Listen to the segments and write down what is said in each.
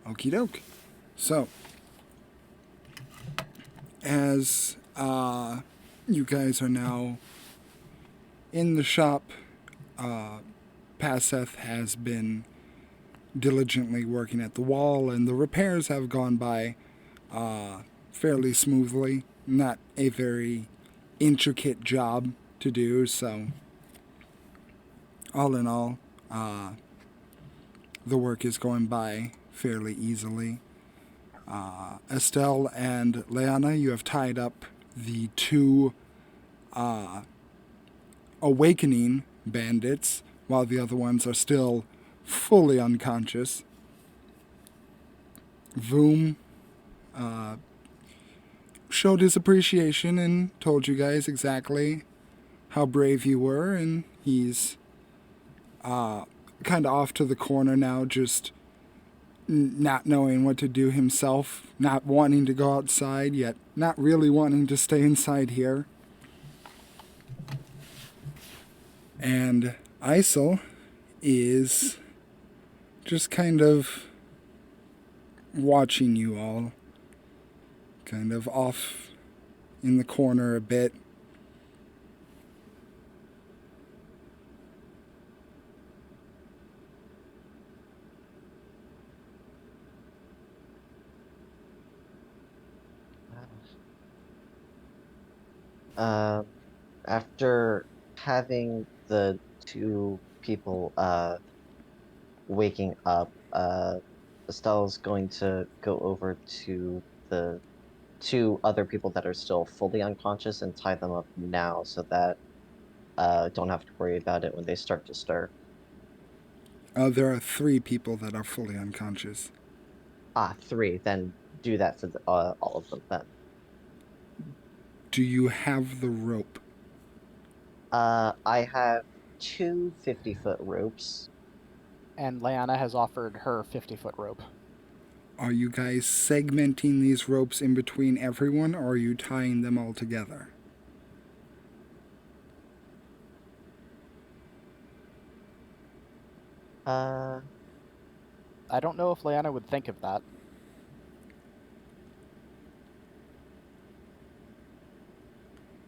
Okie doke. So, as you guys are now in the shop, Paseth has been diligently working at the wall, and the repairs have gone by fairly smoothly. Not a very intricate job to do, so all in all, the work is going by fairly easily. Estelle and Leanna, you have tied up the two awakening bandits, while the other ones are still fully unconscious. Voom showed his appreciation and told you guys exactly how brave you were, and he's kind of off to the corner now, just not knowing what to do himself, not wanting to go outside, yet not really wanting to stay inside here. And Isel is just kind of watching you all, kind of off in the corner a bit. After having the two people waking up, Estelle's going to go over to the two other people that are still fully unconscious and tie them up now so that don't have to worry about it when they start to stir. There are 3 people that are fully unconscious. Ah, three. Then do that for all of them then. Do you have the rope? I have two 50-foot ropes. And Leanna has offered her 50-foot rope. Are you guys segmenting these ropes in between everyone, or are you tying them all together? Uh, I don't know if Leanna would think of that.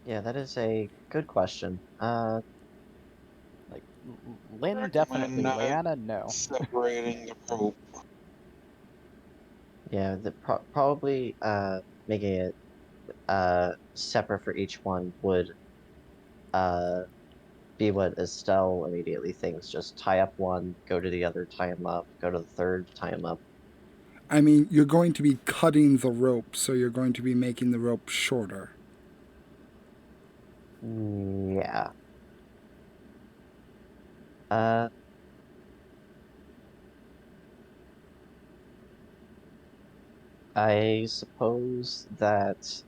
yeah, that is a good question. Like, Lynn Recommend definitely, not Leanna, no. separating the rope. Yeah, probably making it separate for each one would uh be what Estelle immediately thinks. Just tie up one, go to the other, tie him up, go to the third, tie him up. I mean, you're going to be cutting the rope, so you're going to be making the rope shorter. Yeah. Uh, I suppose that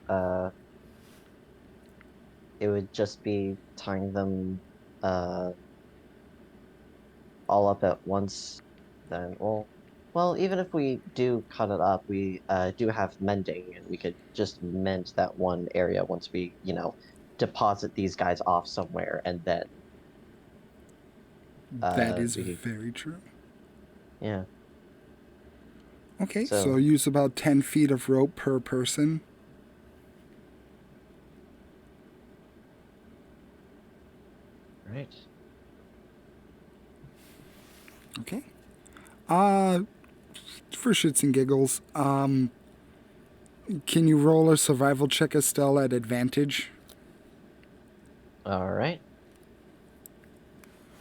it would just be tying them uh all up at once. Then, well, even if we do cut it up, we do have mending, and we could just mend that one area once we, deposit these guys off somewhere, and then That is we could, very true. yeah. Okay, so So, use about 10 feet of rope per person. right. Okay. For shits and giggles, can you roll a survival check, Estelle, at advantage? All right.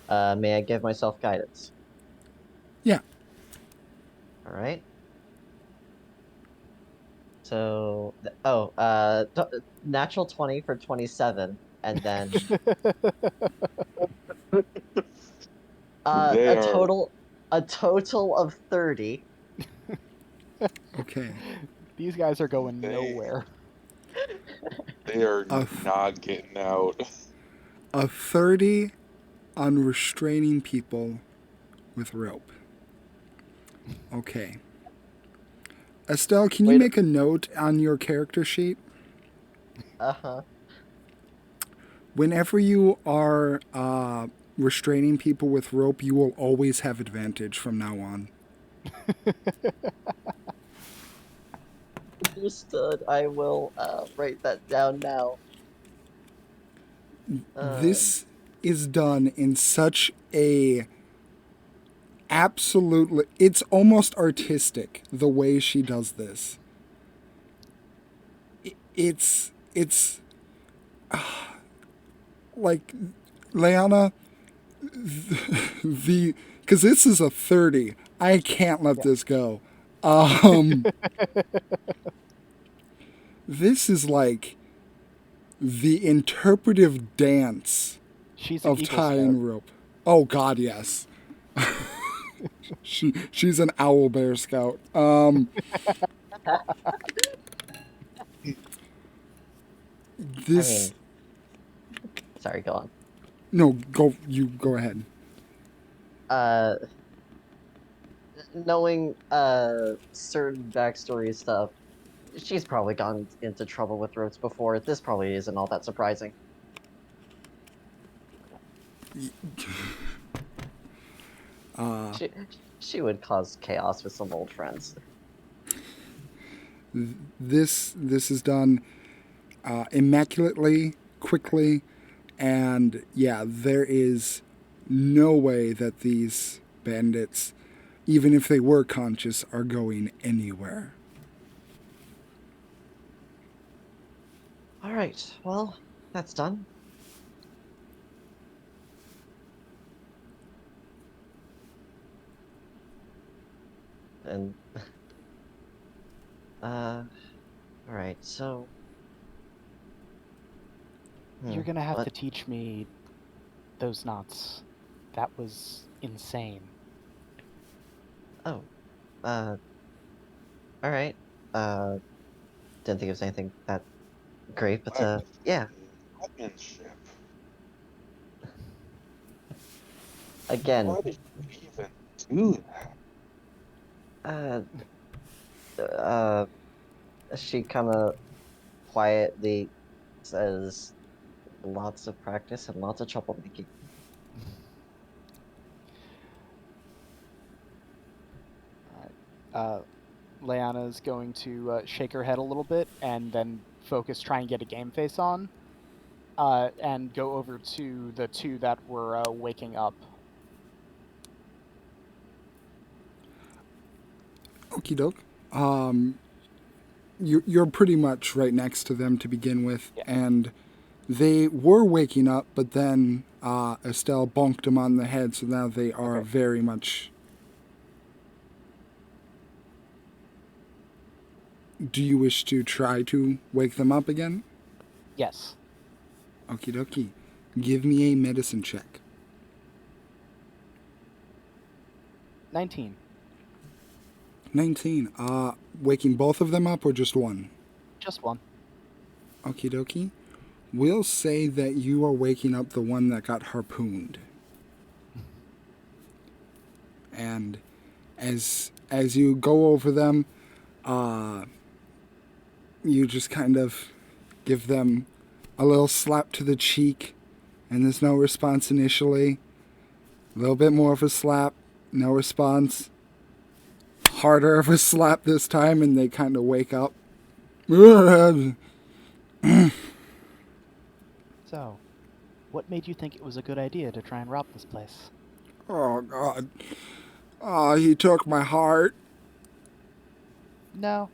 May I give myself guidance? Yeah. All right. So, natural 20 for 27, and then They a are total of 30. Okay. These guys are going They- nowhere. they are A- not getting out. A 30 on restraining people with rope. Okay. Estelle, can you Wait. make a note on your character sheet? Uh-huh. Whenever you are restraining people with rope, you will always have advantage from now on. Understood. I will write that down now. This is done in such a absolutely, it's almost artistic the way she does this. It's like Leanna, the because this is a 30. I can't let Yeah. this go. Um, this is like the interpretive dance She's an of Eagle tie Scout. and rope. Oh God, yes. She's an owl bear scout. I This mean, sorry, go on. no go you go ahead. Uh, knowing certain backstory stuff, she's probably gone into trouble with ropes before. This probably isn't all that surprising. She she would cause chaos with some old friends. This is done immaculately, quickly, and yeah, there is no way that these bandits, even if they were conscious, are going anywhere. All right, well, that's done. And all right, so You're gonna have what? to teach me those knots. That was insane. Oh, uh, all right. Uh, didn't think it was anything that great, but yeah. Workmanship. Again, Why did you even do uh, uh, she kind of quietly says, "Lots of practice and lots of troublemaking." Uh, Leanna's going to shake her head a little bit and then focus, try and get a game face on, and go over to the two that were waking up. Okie doke. You're pretty much right next to them to begin with, Yeah. and they were waking up, but then Estelle bonked them on the head, so now they are Okay. very much. Do you wish to try to wake them up again? Yes. Okie dokie. Give me a medicine check. 19. 19. Waking both of them up or just one? Just one. Okie dokie. We'll say that you are waking up the one that got harpooned. And as you go over them, you just kind of give them a little slap to the cheek, and there's no response initially. A little bit more of a slap, no response. Harder of a slap this time, and they kind of wake up. So, what made you think it was a good idea to try and rob this place? Oh, God. Oh, he took my heart. No,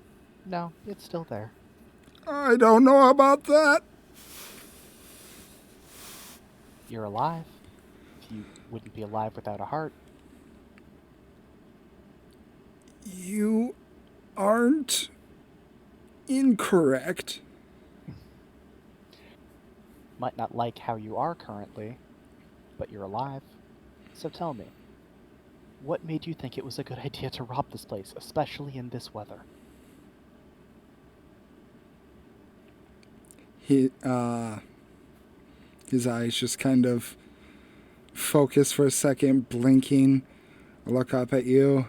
it's still there. I don't know about that. You're alive. You wouldn't be alive without a heart. You aren't incorrect. Might not like how you are currently, but you're alive. So tell me, what made you think it was a good idea to rob this place, especially in this weather? His eyes just kind of focus for a second, blinking. I look up at you,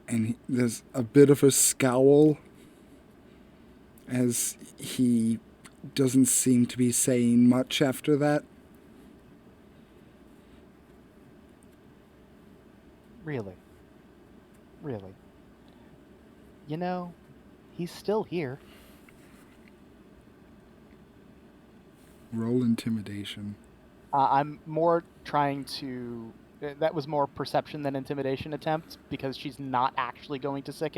and there's a bit of a scowl as he doesn't seem to be saying much after that. Really? Really? You know, He's still here. Roll intimidation. I'm more trying to. That was more perception than intimidation attempt because she's not actually going to sick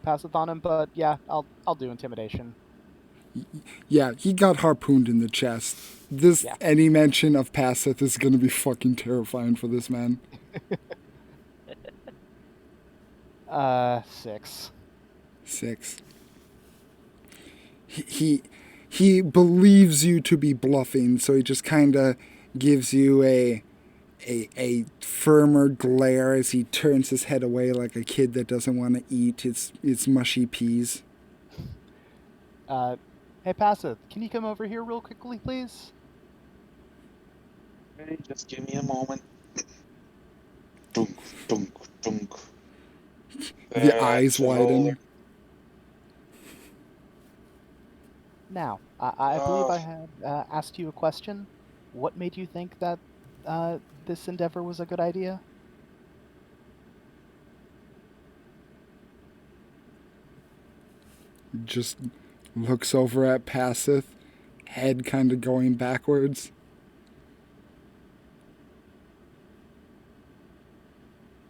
Passeth on him. But yeah, I'll do intimidation. Yeah, he got harpooned in the chest. This Yeah. any mention of Passeth is gonna be fucking terrifying for this man. 6. 6. He believes you to be bluffing, so he just kind of gives you a firmer glare as he turns his head away like a kid that doesn't want to eat its mushy peas. Hey, Passeth, can you come over here real quickly, please? Hey, just give me a moment. Dunk, dunk, dunk. The eyes That's a roller. widen. Now, I believe Oh. I had asked you a question. What made you think that this endeavor was a good idea? Just looks over at Passeth, head kind of going backwards.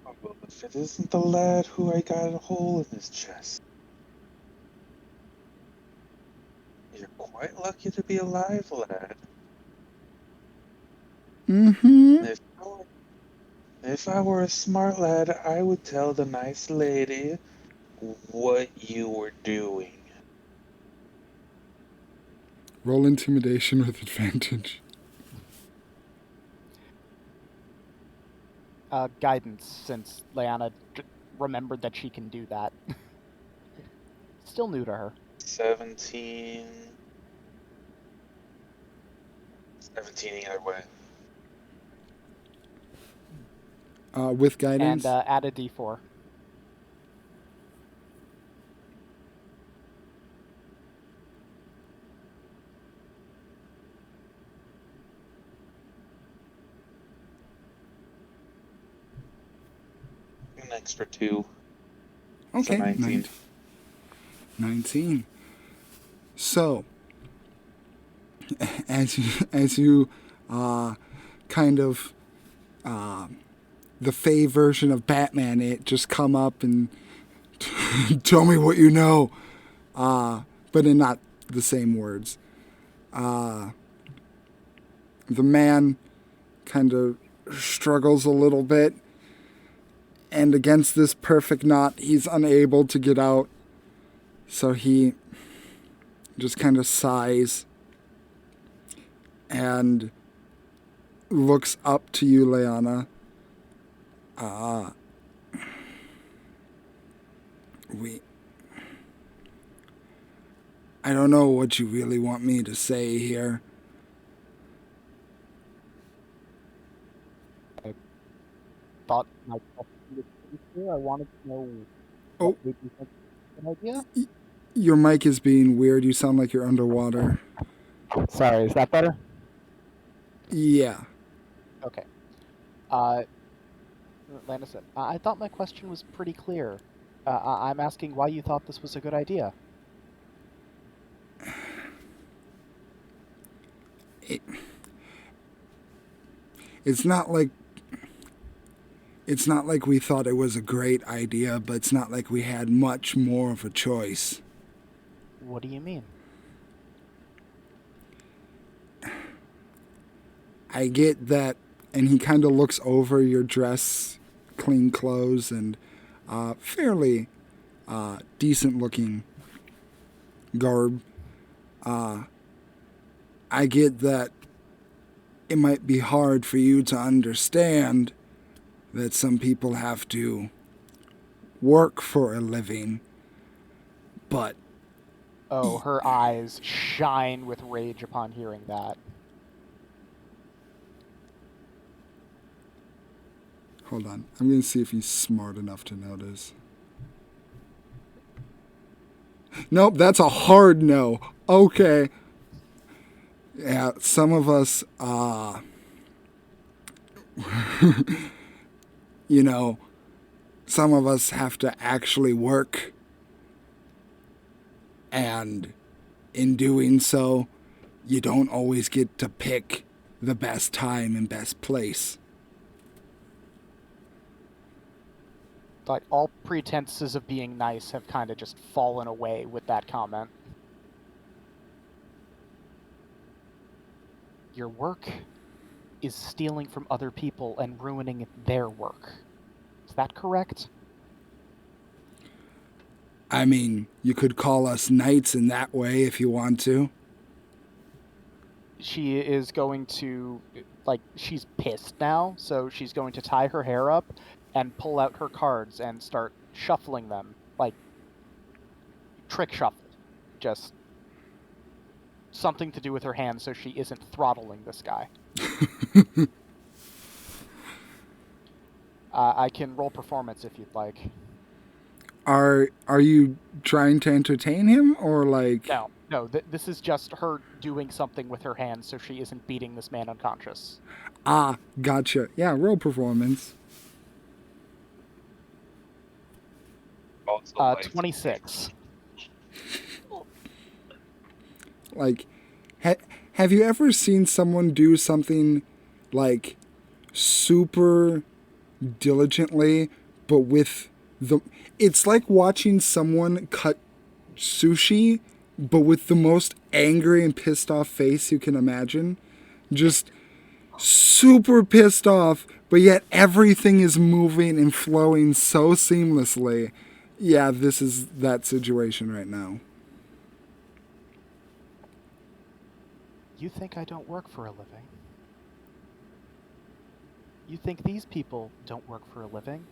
Well, if it isn't the lad who I got a hole in his chest. You're quite lucky to be alive, lad. Mm-hmm. If I were a smart lad, I would tell the nice lady what you were doing. Roll intimidation with advantage. Guidance, since Leanna remembered that she can do that. Still new to her. 17 either way. With guidance. And add a d4. An extra 2. Okay, So 19. 19. So, as you kind of the Fae version of Batman, it just come up and tell me what you know, but in not the same words. The man kind of struggles a little bit, and against this perfect knot, he's unable to get out. So he just kind of sighs and looks up to you, Leanna. I don't know what you really want me to say here. Thought my question was pretty clear. I wanted to know Oh. what made you think it was a good idea. Your mic is being weird. You sound like you're underwater. Sorry, is that better? Yeah. Okay. Lana said, I thought my question was pretty clear. I'm asking why you thought this was a good idea. It's not like we thought it was a great idea, but it's not like we had much more of a choice. What do you mean? I get that, and he kind of looks over your dress, clean clothes, and fairly decent-looking garb. I get that it might be hard for you to understand that some people have to work for a living, but... Oh, her eyes shine with rage upon hearing that. Hold on. I'm going to see if he's smart enough to notice. Nope, that's a hard no. Okay. Yeah, some of us, some of us have to actually work And in doing so, you don't always get to pick the best time and best place. Like, all pretenses of being nice have kind of just fallen away with that comment. Your work is stealing from other people and ruining their work. Is that correct? I mean, you could call us knights in that way if you want to. She is going to, like, she's pissed now, so she's going to tie her hair up and pull out her cards and start shuffling them, like, trick shuffle. Just something to do with her hands so she isn't throttling this guy. I can roll performance if you'd like. Are you trying to entertain him, or like? No, this is just her doing something with her hands so she isn't beating this man unconscious. Ah, gotcha. Yeah, roll performance. Also, like, 26. Like, have you ever seen someone do something like super diligently, but with the? It's like watching someone cut sushi, but with the most angry and pissed off face you can imagine. Just super pissed off, but yet everything is moving and flowing so seamlessly. Yeah, this is that situation right now. You think I don't work for a living? You think these people don't work for a living?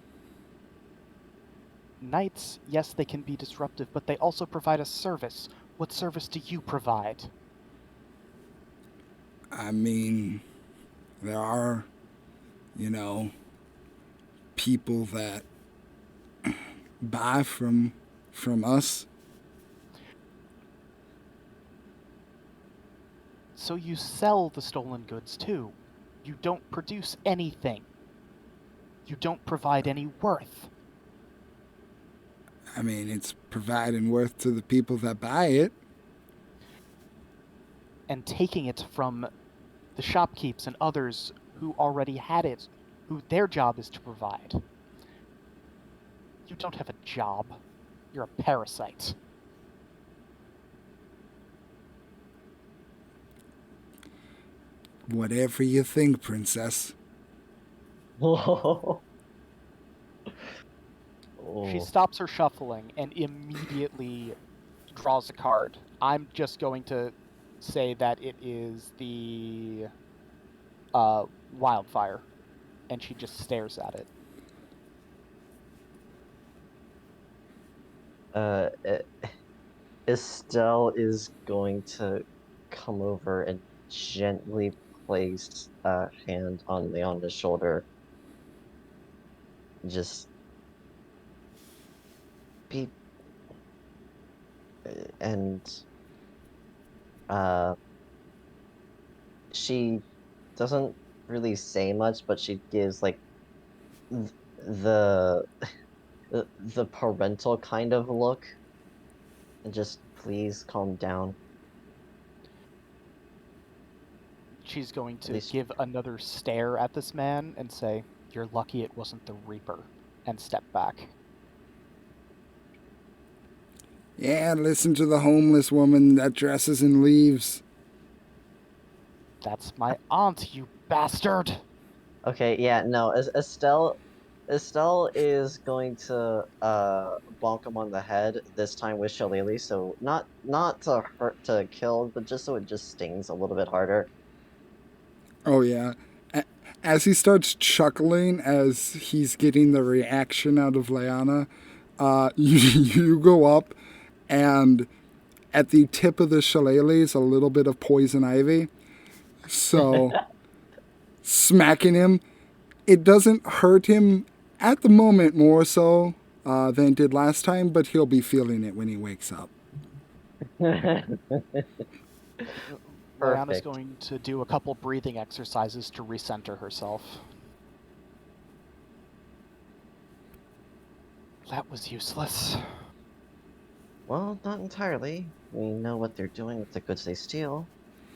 Knights, yes, they can be disruptive, but they also provide a service. What service do you provide? I mean, there are, people that buy from us. So you sell the stolen goods too. You don't produce anything. You don't provide any worth. I mean, it's providing worth to the people that buy it. And taking it from the shopkeepers and others who already had it, who their job is to provide. You don't have a job. You're a parasite. Whatever you think, princess. Oh. She stops her shuffling and immediately draws a card. I'm just going to say that it is the wildfire, and she just stares at it. Estelle is going to come over and gently place a hand on Leonda's shoulder. Just be and she doesn't really say much, but she gives like the the parental kind of look, and just please calm down. She's going to least- give another stare at this man and say, "You're lucky it wasn't the Reaper," and step back. Yeah, listen to the homeless woman that dresses in leaves. That's my aunt, you bastard! Okay, yeah, no, Estelle is going to bonk him on the head, this time with Shillelagh, so not to hurt to kill, but just so it just stings a little bit harder. Oh, yeah. As he starts chuckling as he's getting the reaction out of Lyanna, you go up, and at the tip of the shillelagh is a little bit of poison ivy. So, smacking him, it doesn't hurt him at the moment more so than it did last time, but he'll be feeling it when he wakes up. Lyanna's going to do a couple breathing exercises to recenter herself. That was useless. Well, not entirely. We know what they're doing with the goods they steal.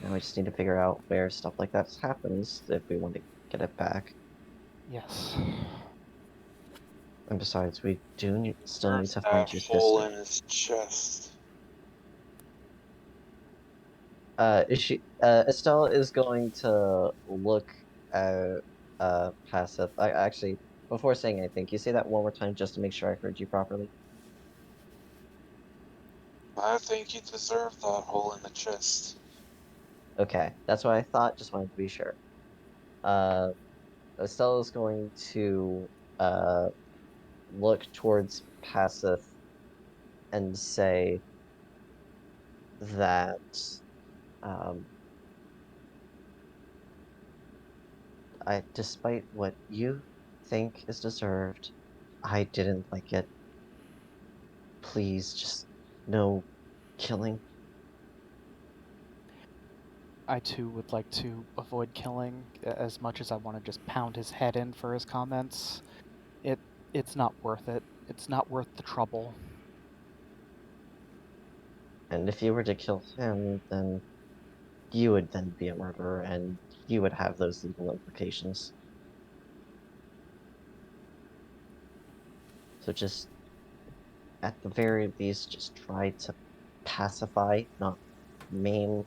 Now we just need to figure out where stuff like that happens if we want to get it back. Yes. And besides, we still need Where's to find that your hole sister. in his chest? Estelle is going to look at passive. I actually, before saying anything, can you say that one more time just to make sure I heard you properly? I think you deserve that hole in the chest. Okay, that's what I thought. Just wanted to be sure. Uh, Estelle is going to uh look towards passive and say that um despite what you think is deserved, I didn't like it. Please, just no killing. I too would like to avoid killing as much as I want to just pound his head in for his comments. It's not worth it. It's not worth the trouble. And if you were to kill him, then you would then be a murderer, and you would have those legal implications. So just, at the very least, just try to pacify, not maim.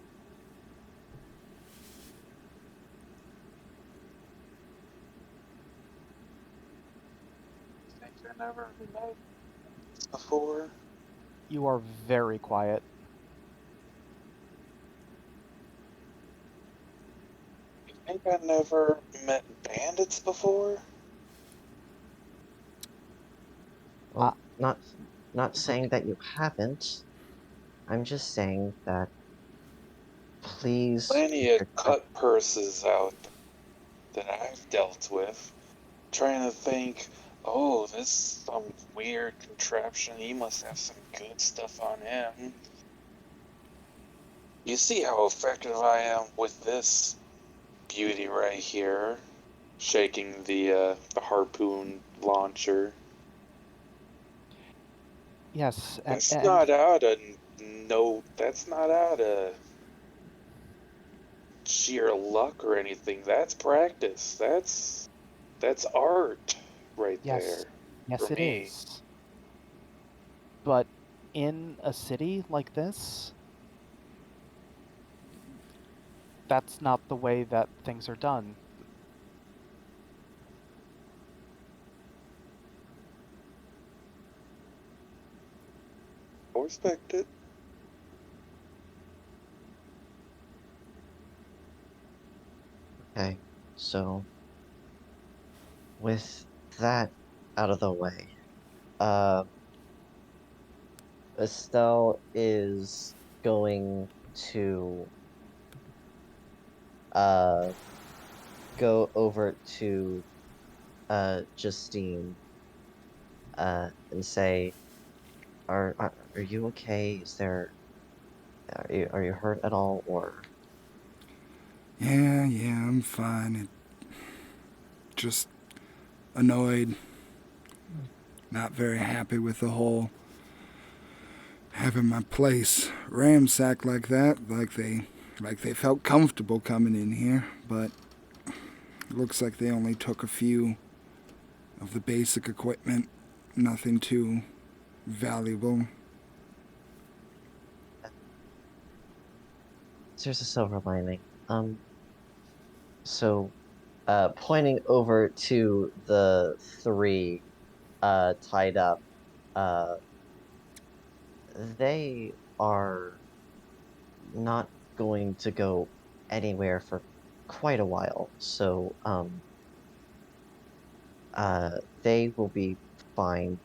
Think I never met this before? You are very quiet. You think I never met bandits before? Well, not saying that you haven't. I'm just saying that please Plenty keep of your cut purses out that I've dealt with. Trying to think, oh, this is some weird contraption. He must have some good stuff on him. You see how effective I am with this beauty right here, shaking the harpoon launcher. Yes, That's and not out of no. That's not out of sheer luck or anything. That's practice. That's art right yes, there for yes, it me. is. But in a city like this, that's not the way that things are done. I respect it. Okay, so with that out of the way, uh, Estelle is going to uh go over to Justine and say, are you okay? Are you hurt at all, or Yeah, I'm fine. Just annoyed, not very happy with the whole having my place ramsacked like that, like they felt comfortable coming in here, but it looks like they only took a few of the basic equipment, nothing too valuable. there's a silver lining? So pointing over to the three tied up, uh, they are not going to go anywhere for quite a while. So they will be fine.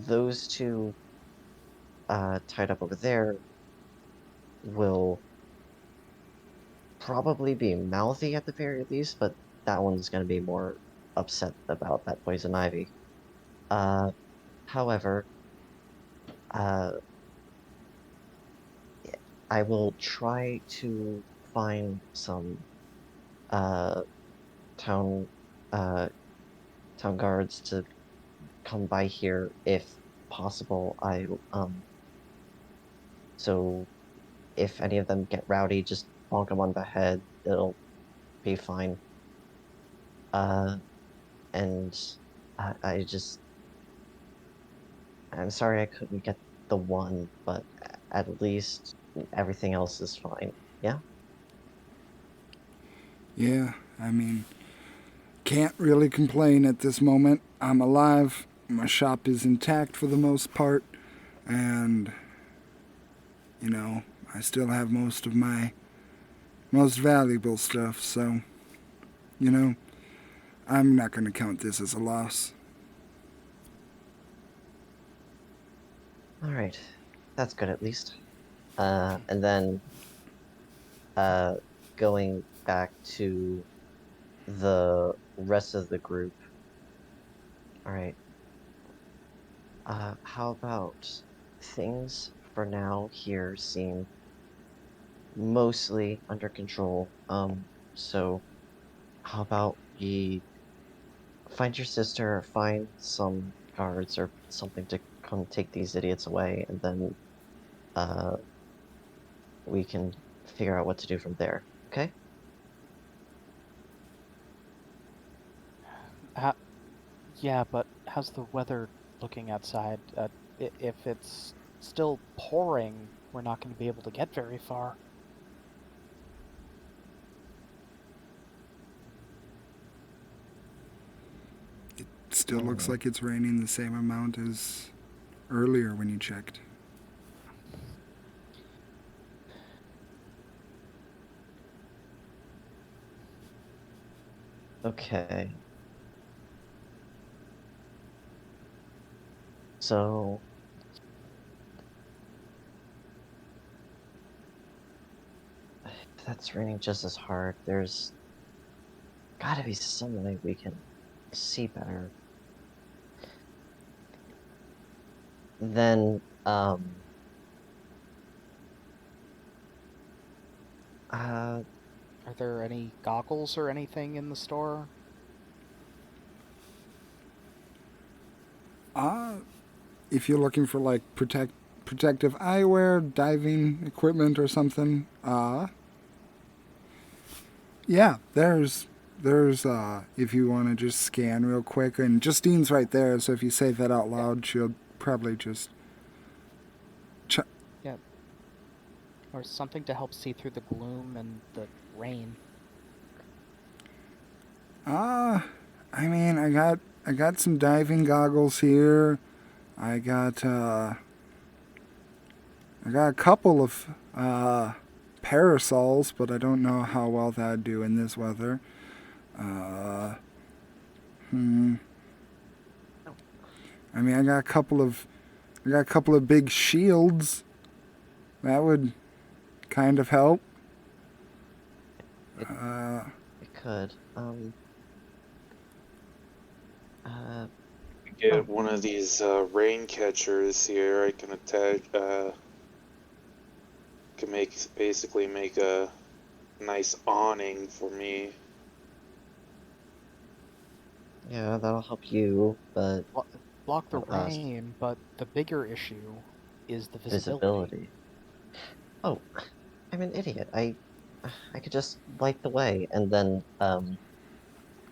Those two tied up over there will probably be mouthy at the very least, but that one's going to be more upset about that poison ivy. Uh, however, uh, I will try to find some uh town uh town guards to come by here if possible. I So if any of them get rowdy, just bonk them on the head. It'll be fine. And I just, I'm sorry I couldn't get the one, but at least everything else is fine. Yeah? Yeah, I mean, can't really complain at this moment. I'm alive. My shop is intact for the most part. And, you know, I still have most of my most valuable stuff. So, you know, I'm not going to count this as a loss. All right. That's good at least. And then going back to the rest of the group. All right. How about things for now here seem mostly under control. So how about we find your sister, find some guards or something to come take these idiots away, and then uh we can figure out what to do from there. Okay? Yeah, but how's the weather looking outside? If it's still pouring, we're not going to be able to get very far. Still looks like it's raining the same amount as earlier when you checked. Okay. So if that's raining just as hard, there's gotta be some way we can see better. Then uh Are there any goggles or anything in the store? If you're looking for like protective eyewear, diving equipment, or something, yeah, there's if you want to just scan real quick, and Justine's right there, so if you say that out loud, she'll probably just. Yeah. Or something to help see through the gloom and the rain. I mean, I got some diving goggles here. I got a couple of parasols, but I don't know how well that'd do in this weather. Uh, hmm. I mean, I got a couple of big shields. That would kind of help. it, it could. Uh Get one of these rain catchers here. I can attach. Can basically make a nice awning for me. yeah, that'll help you, but Block the not us. rain, but the bigger issue is the Visibility. Oh, I'm an idiot. I could just light the way, and then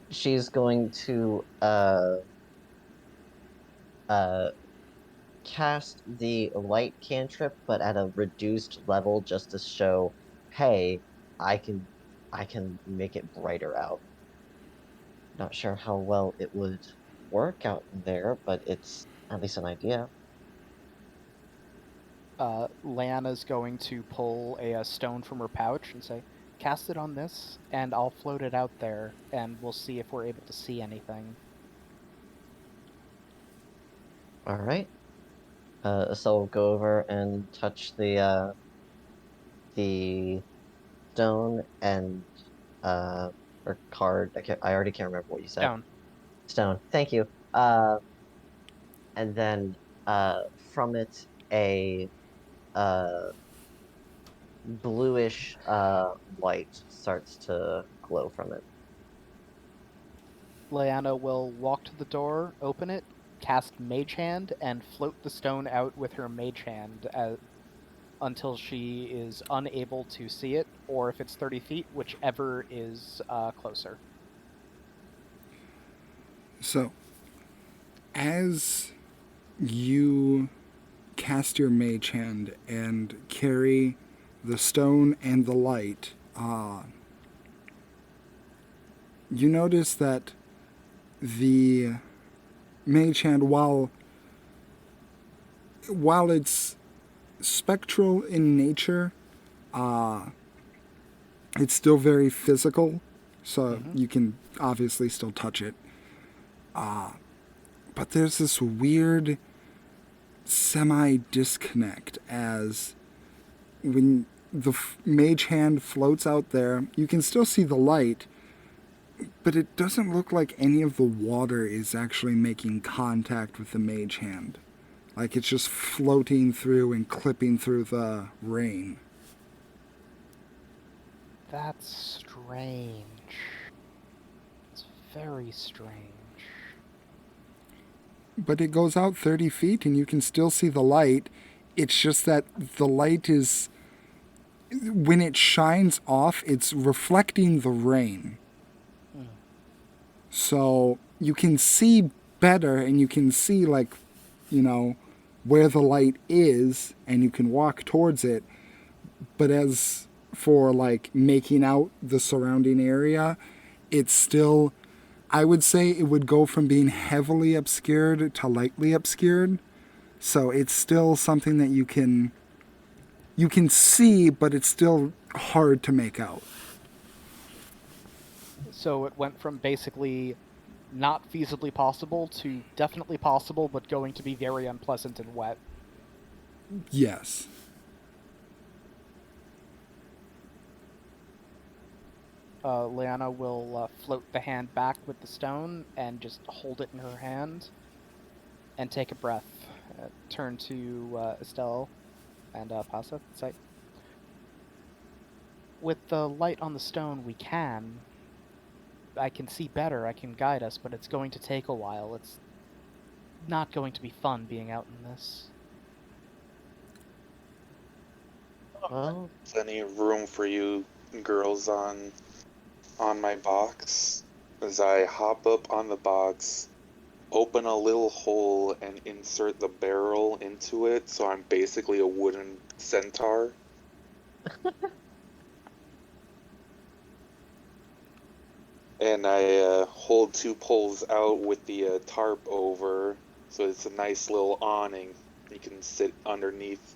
she's going to uh cast the light cantrip, but at a reduced level, just to show, hey, I can I can make it brighter out. Not sure how well it would work out there, but it's at least an idea. Lana's going to pull a stone from her pouch and say, "Cast it on this, and I'll float it out there, and we'll see if we're able to see anything." All right. So we'll go over and touch the stone and or card. I already can't remember what you said. Stone. Stone. Thank you. And then from it a uh bluish light starts to glow from it. Lyanna will walk to the door, open it, cast Mage Hand, and float the stone out with her Mage Hand until she is unable to see it, or if it's 30 feet, whichever is closer. So, as you cast your mage hand and carry the stone and the light, you notice that the mage hand, while it's spectral in nature, it's still very physical, so you can obviously still touch it. But there's this weird semi-disconnect as when the mage hand floats out there, you can still see the light, but it doesn't look like any of the water is actually making contact with the mage hand. Like it's just floating through and clipping through the rain. That's strange. It's very strange. But it goes out 30 feet and you can still see the light. It's just that the light is, when it shines off, it's reflecting the rain. So you can see better and you can see, like, you know, where the light is and you can walk towards it. But as for like making out the surrounding area, it's still, I would say it would go from being heavily obscured to lightly obscured. So it's still something that you can see, but it's still hard to make out. So it went from basically not feasibly possible to definitely possible, but going to be very unpleasant and wet. Yes. Leanna will float the hand back with the stone and just hold it in her hand and take a breath. Turn to Estelle and Pasa. Say, with the light on the stone, I can see better, I can guide us, but it's going to take a while. It's not going to be fun being out in this. Well, Plenty of room for you girls on my box. As I hop up on the box, open a little hole and insert the barrel into it, so I'm basically a wooden centaur. And I hold two poles out with the tarp over, so it's a nice little awning you can sit underneath.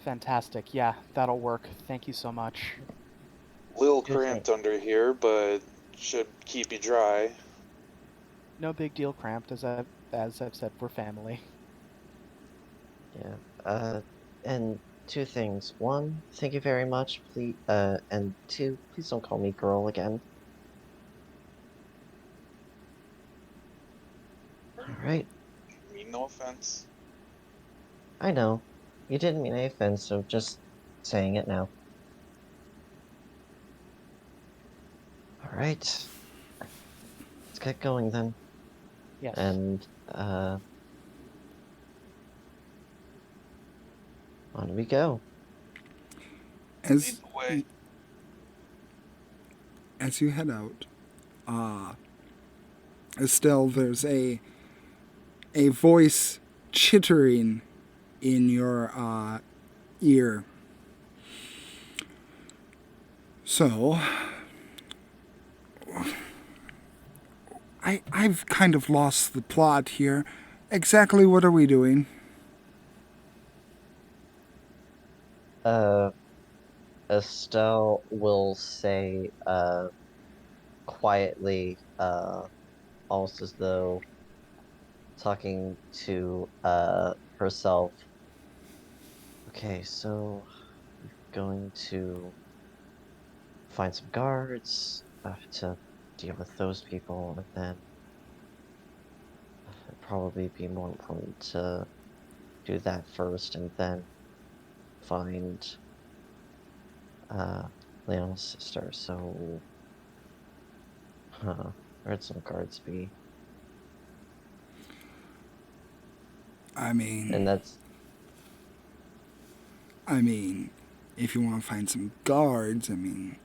Fantastic. Yeah, that'll work. Thank you so much. Little Good cramped under here, but should keep you dry. No big deal, cramped, as I've said, we're family. yeah. And two things. One, thank you very much, please. And two, please don't call me girl again. All right. Mean no offense. I know. You didn't mean any offense, so just saying it now. All right. Let's get going then. Yes. And on we go. Lead As the way. as you head out, Estelle, there's a voice chittering in your ear. So, I've kind of lost the plot here. Exactly what are we doing? Estelle will say quietly, almost as though talking to herself. Okay, so we're going to find some guards to deal with those people, and then it'd probably be more important to do that first, and then find Leon's sister. So, where'd some guards be? I mean, And that's I mean, if you want to find some guards, I mean,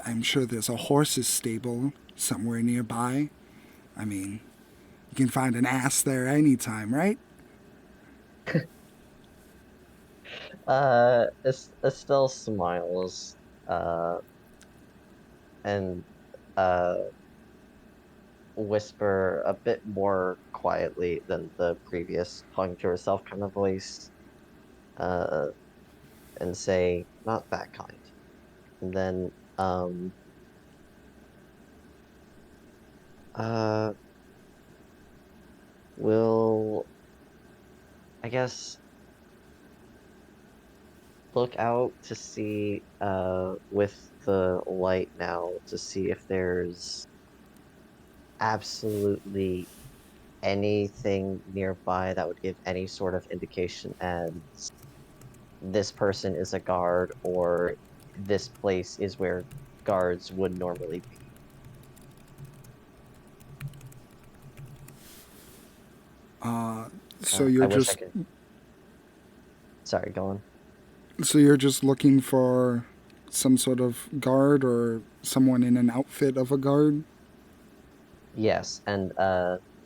I'm sure there's a horse's stable somewhere nearby. I mean, you can find an ass there anytime, right? Estelle smiles, uh, and uh, whisper a bit more quietly than the previous talking to herself kind of voice, uh, and say, "Not that kind." And then, uh, we'll, I guess, look out to see, with the light now, to see if there's absolutely anything nearby that would give any sort of indication as this person is a guard or this place is where guards would normally be. So I you're wish I just could. Sorry, go on. so you're just looking for some sort of guard or someone in an outfit of a guard. Yes, and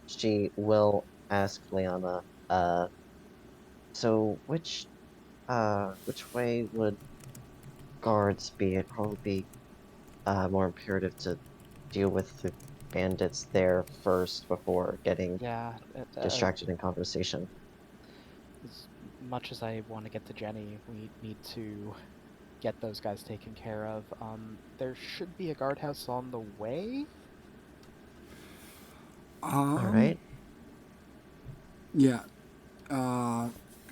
she will ask Liana, so which way would guards be? It'd probably be more imperative to deal with the bandits there first before getting Yeah. distracted in conversation. As much as I want to get to Jenny, we need to get those guys taken care of. There should be a guardhouse on the way. All right. Yeah.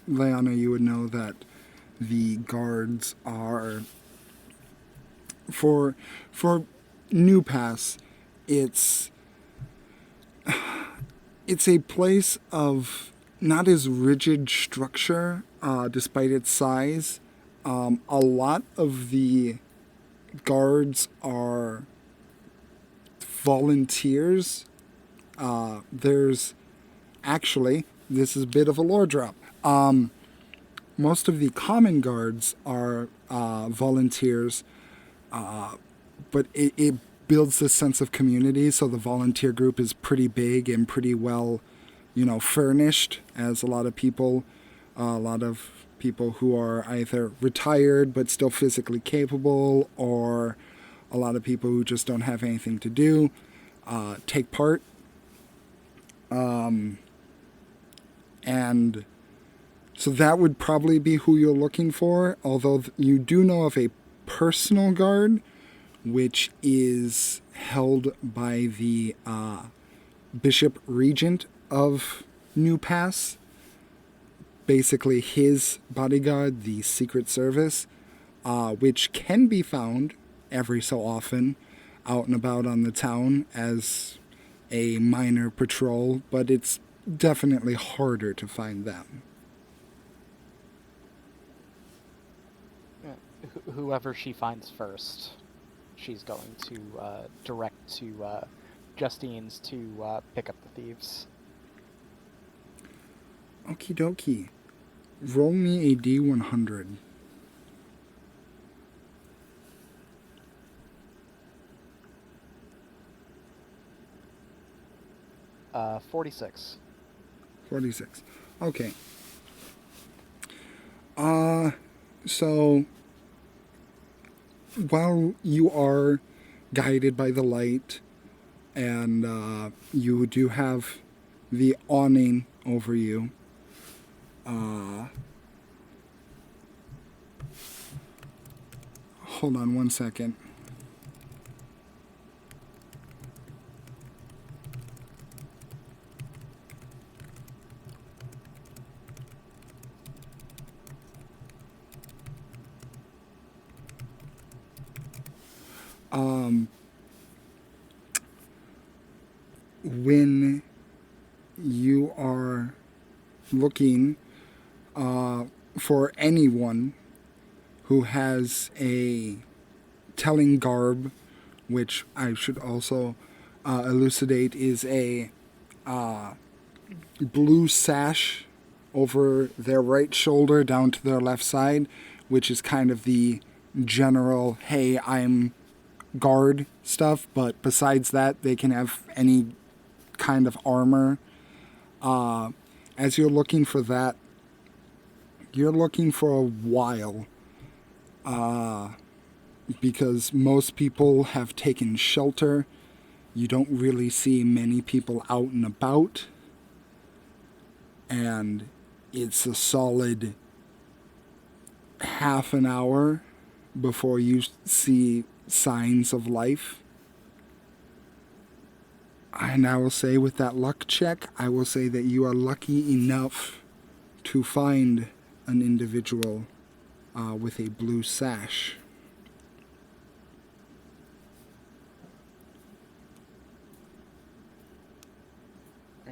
Leona, you would know that the guards are for New Pass. It's it's a place of not as rigid structure, despite its size. A lot of the guards are volunteers. There's actually, this is a bit of a lore drop. Most of the common guards are volunteers, but it builds this sense of community. So the volunteer group is pretty big and pretty well, furnished. As a lot of people who are either retired but still physically capable, or a lot of people who just don't have anything to do, take part. And so that would probably be who you're looking for, although you do know of a personal guard, which is held by the Bishop Regent of New Pass, basically his bodyguard, the Secret Service, which can be found every so often out and about on the town as a minor patrol, but it's definitely harder to find them. Whoever she finds first, she's going to direct to Justine's to pick up the thieves. Okie dokie. Roll me a D100. Uh, 46. 46. Okay. So while you are guided by the light and you do have the awning over you, hold on one second. When you are looking for anyone who has a telling garb, which I should also elucidate is a blue sash over their right shoulder down to their left side, which is kind of the general, hey, I'm guard stuff, but besides that, they can have any kind of armor. As you're looking for that, you're looking for a while, because most people have taken shelter. You don't really see many people out and about, and it's a solid half an hour before you see signs of life. And I will say, with that luck check, I will say that you are lucky enough to find an individual with a blue sash.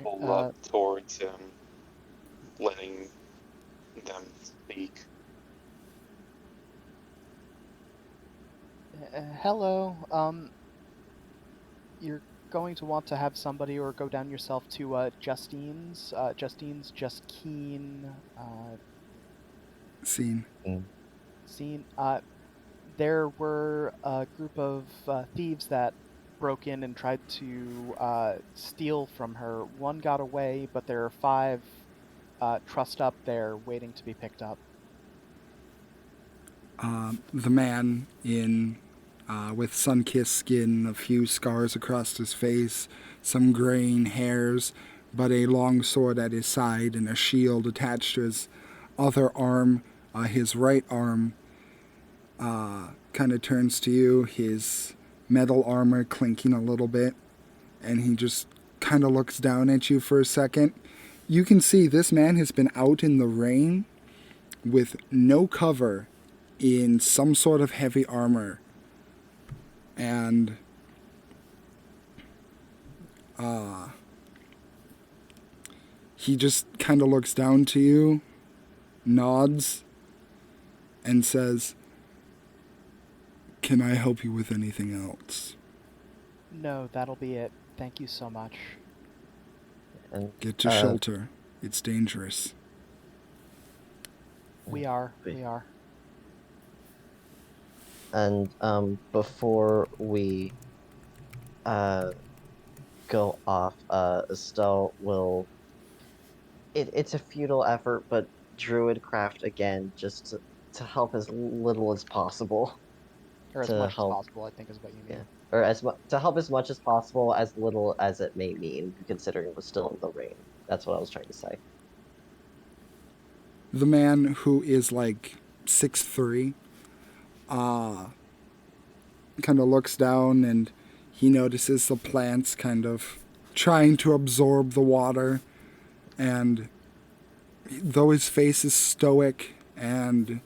Pull up towards him, letting them speak. Hello. You're going to want to have somebody or go down yourself to Justine's. Justine's Just Keen. Scene. Scene. There were a group of thieves that broke in and tried to steal from her. One got away, but there are 5 trussed up there waiting to be picked up. The man in with sun-kissed skin, a few scars across his face, some graying hairs, but a long sword at his side and a shield attached to his other arm, his right arm, kind of turns to you, his metal armor clinking a little bit, and he just kind of looks down at you for a second. You can see this man has been out in the rain with no cover in some sort of heavy armor. And he just kind of looks down to you, nods, and says, "Can I help you with anything else?" No, that'll be it. Thank you so much. And Get to shelter. It's dangerous. We are. And before we go off, Estelle will. It's a futile effort, but Druidcraft again, just to help as little as possible. Or as To much help. as possible, I think is what you mean. Yeah. Or to help as much as possible, as little as it may mean, considering we're still in the rain. That's what I was trying to say. The man, who is like 6'3", kind of looks down and he notices the plants kind of trying to absorb the water, and though his face is stoic and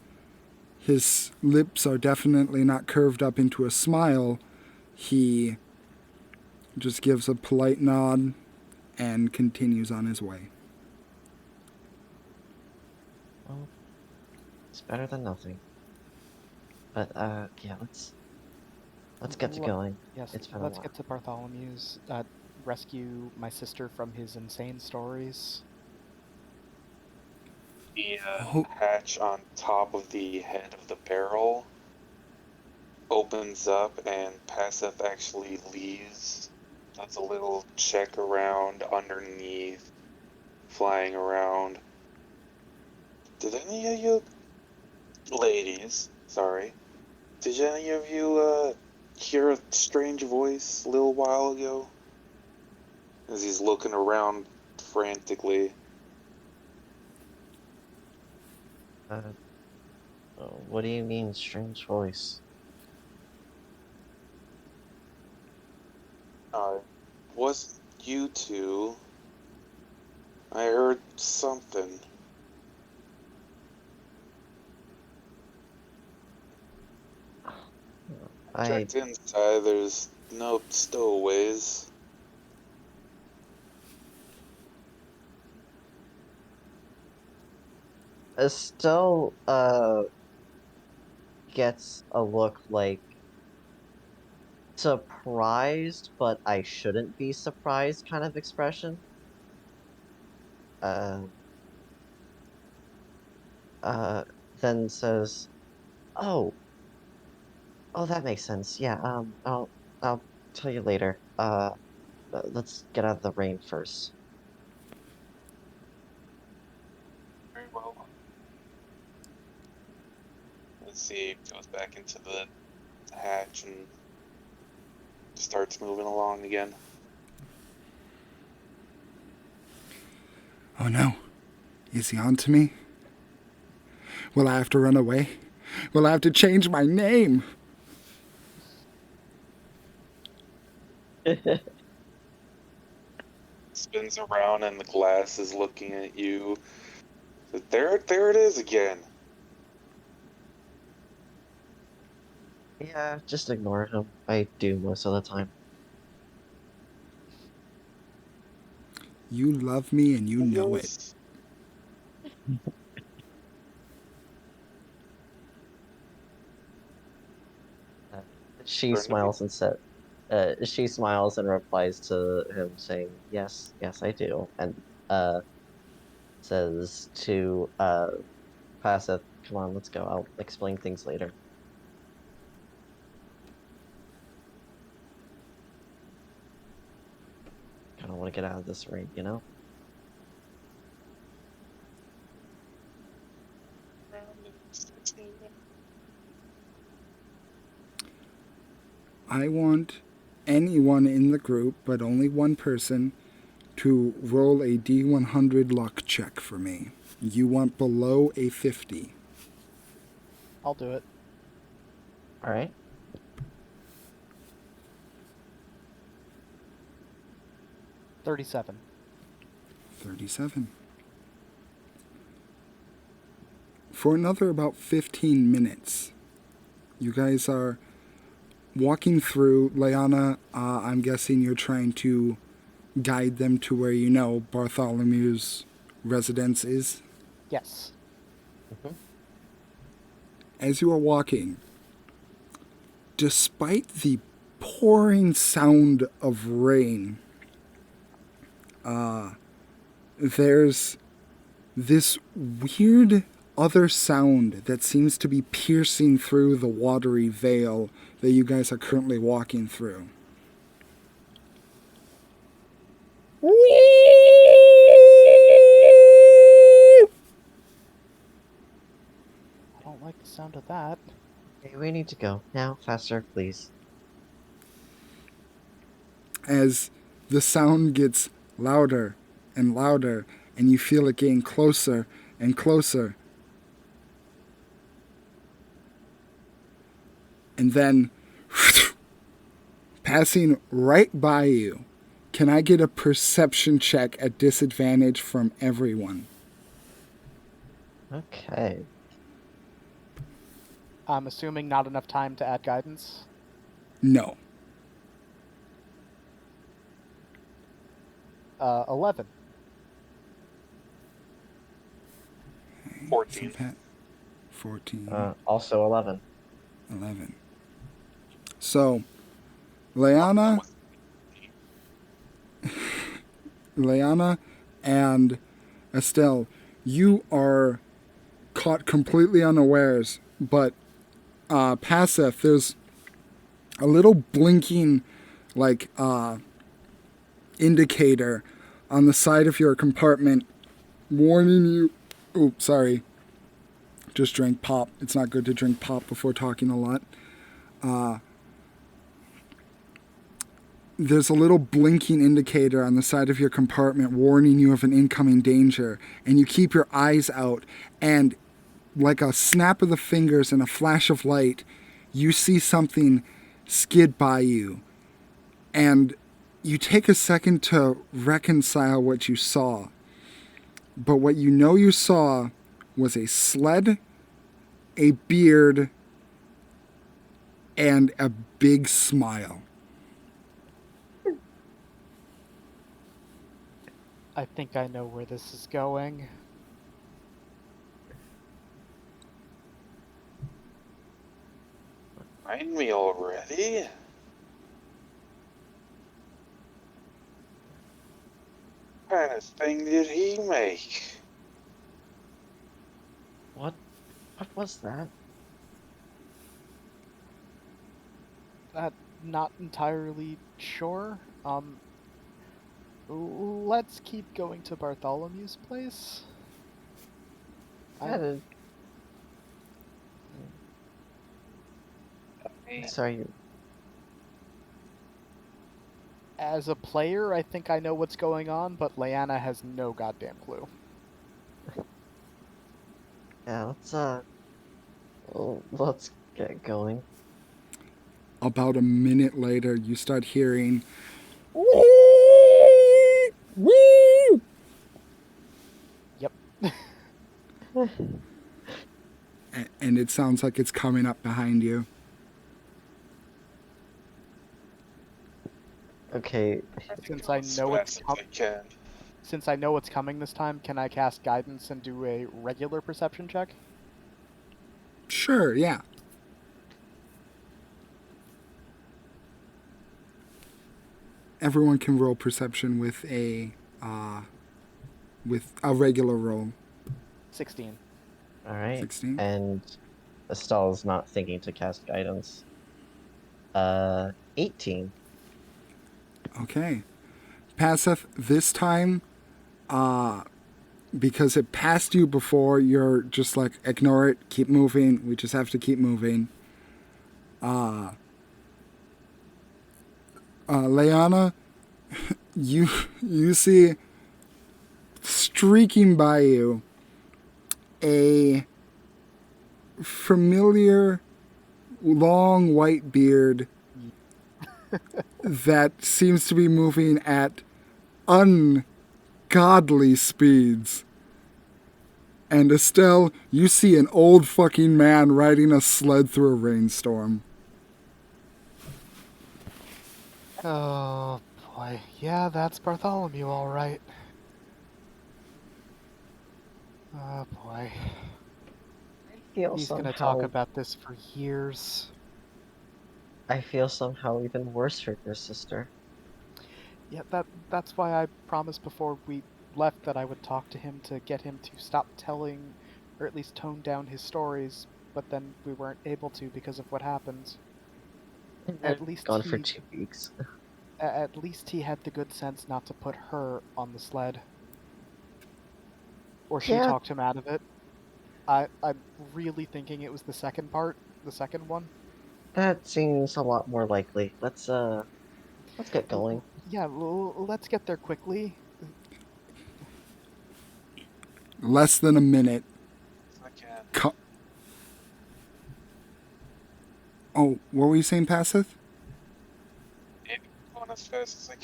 his lips are definitely not curved up into a smile, he just gives a polite nod and continues on his way. Well, it's better than nothing. But yeah, let's get to going. Yes, It's been a let's while. get to Bartholomew's. Rescue my sister from his insane stories. The hatch on top of the head of the barrel opens up, and Passeth actually leaves. Does a little check around underneath, flying around. Did any of you ladies, did any of you hear a strange voice a little while ago? As he's looking around frantically. What do you mean, strange voice? Was you two? I heard something. Checked inside, there's no stowaways. Estelle gets a look like surprised, but I shouldn't be surprised kind of expression. then says, "Oh, oh, that makes sense. Yeah, I'll tell you later. Let's get out of the rain first." Very well. Let's see. Goes back into the hatch and starts moving along again. Oh no. Is he on to me? Will I have to run away? Will I have to change my name? Spins around and the glass is looking at you. There it is again. Yeah, just ignore him. I do most of the time. You love me and you know it. Yes. Uh, she Turn to me. smiles and she smiles and replies to him saying, "Yes, yes, I do," and says to Passeth, "Come on, let's go. I'll explain things later." Kind of want to get out of this rain, you know? I want anyone in the group, but only one person, to roll a D100 luck check for me. You want below a 50. I'll do it. All right. 37. 37. For another about 15 minutes, you guys are walking through. Leanna, I'm guessing you're trying to guide them to where you know Bartholomew's residence is. Yes. Mhm. As you are walking, despite the pouring sound of rain, there's this weird other sound that seems to be piercing through the watery veil that you guys are currently walking through. I don't like the sound of that. Okay, we need to go. Now, faster, please. As the sound gets louder and louder, and you feel it getting closer and closer. And then, passing right by you, can I get a perception check at disadvantage from everyone? Okay. I'm assuming not enough time to add guidance. No. 11. 14. So Pat, 14, Also 11. 11. So, Leanna and Estelle, you are caught completely unawares, but Passeth, there's a little blinking, like, indicator on the side of your compartment warning you. Oops, sorry. Just drank pop. It's not good to drink pop before talking a lot. There's a little blinking indicator on the side of your compartment warning you of an incoming danger, and you keep your eyes out, and like a snap of the fingers and a flash of light, you see something skid by you, and you take a second to reconcile what you saw. But what you know you saw was a sled, a beard, and a big smile. I think I know where this is going. Find me already. What kind of thing did he make? What was that? Not entirely sure. Let's keep going to Bartholomew's place. Yeah, sorry. As a player, I think I know what's going on, but Leanna has no goddamn clue. Yeah, let's get going. About a minute later, you start hearing. Yep. And it sounds like it's coming up behind you. Okay, Since I know it's I can. Since I know what's coming this time, can I cast guidance and do a regular perception check? Sure, yeah. Everyone can roll perception with a regular roll. 16. all right. 16. And Estelle's not thinking to cast guidance. 18. Okay. Passeth, this time, because it passed you before, you're just like, ignore it, keep moving, we just have to keep moving. Leanna, you see streaking by you a familiar long white beard that seems to be moving at ungodly speeds. And Estelle, you see an old fucking man riding a sled through a rainstorm. Oh boy, yeah, that's Bartholomew, all right. Oh boy, I feel he's somehow, gonna talk about this for years. I feel somehow even worse for your sister. Yeah, that's why I promised before we left that I would talk to him to get him to stop telling, or at least tone down his stories, but then we weren't able to because of what happened. At least Gone for he 2 weeks. At least he had the good sense not to put her on the sled. Or she Yeah. talked him out of it. I'm really thinking it was the second one. That seems a lot more likely. Let's get going. Yeah, let's get there quickly. Less than a minute. I can. Oh, what were you saying, Passeth? Going as fast as I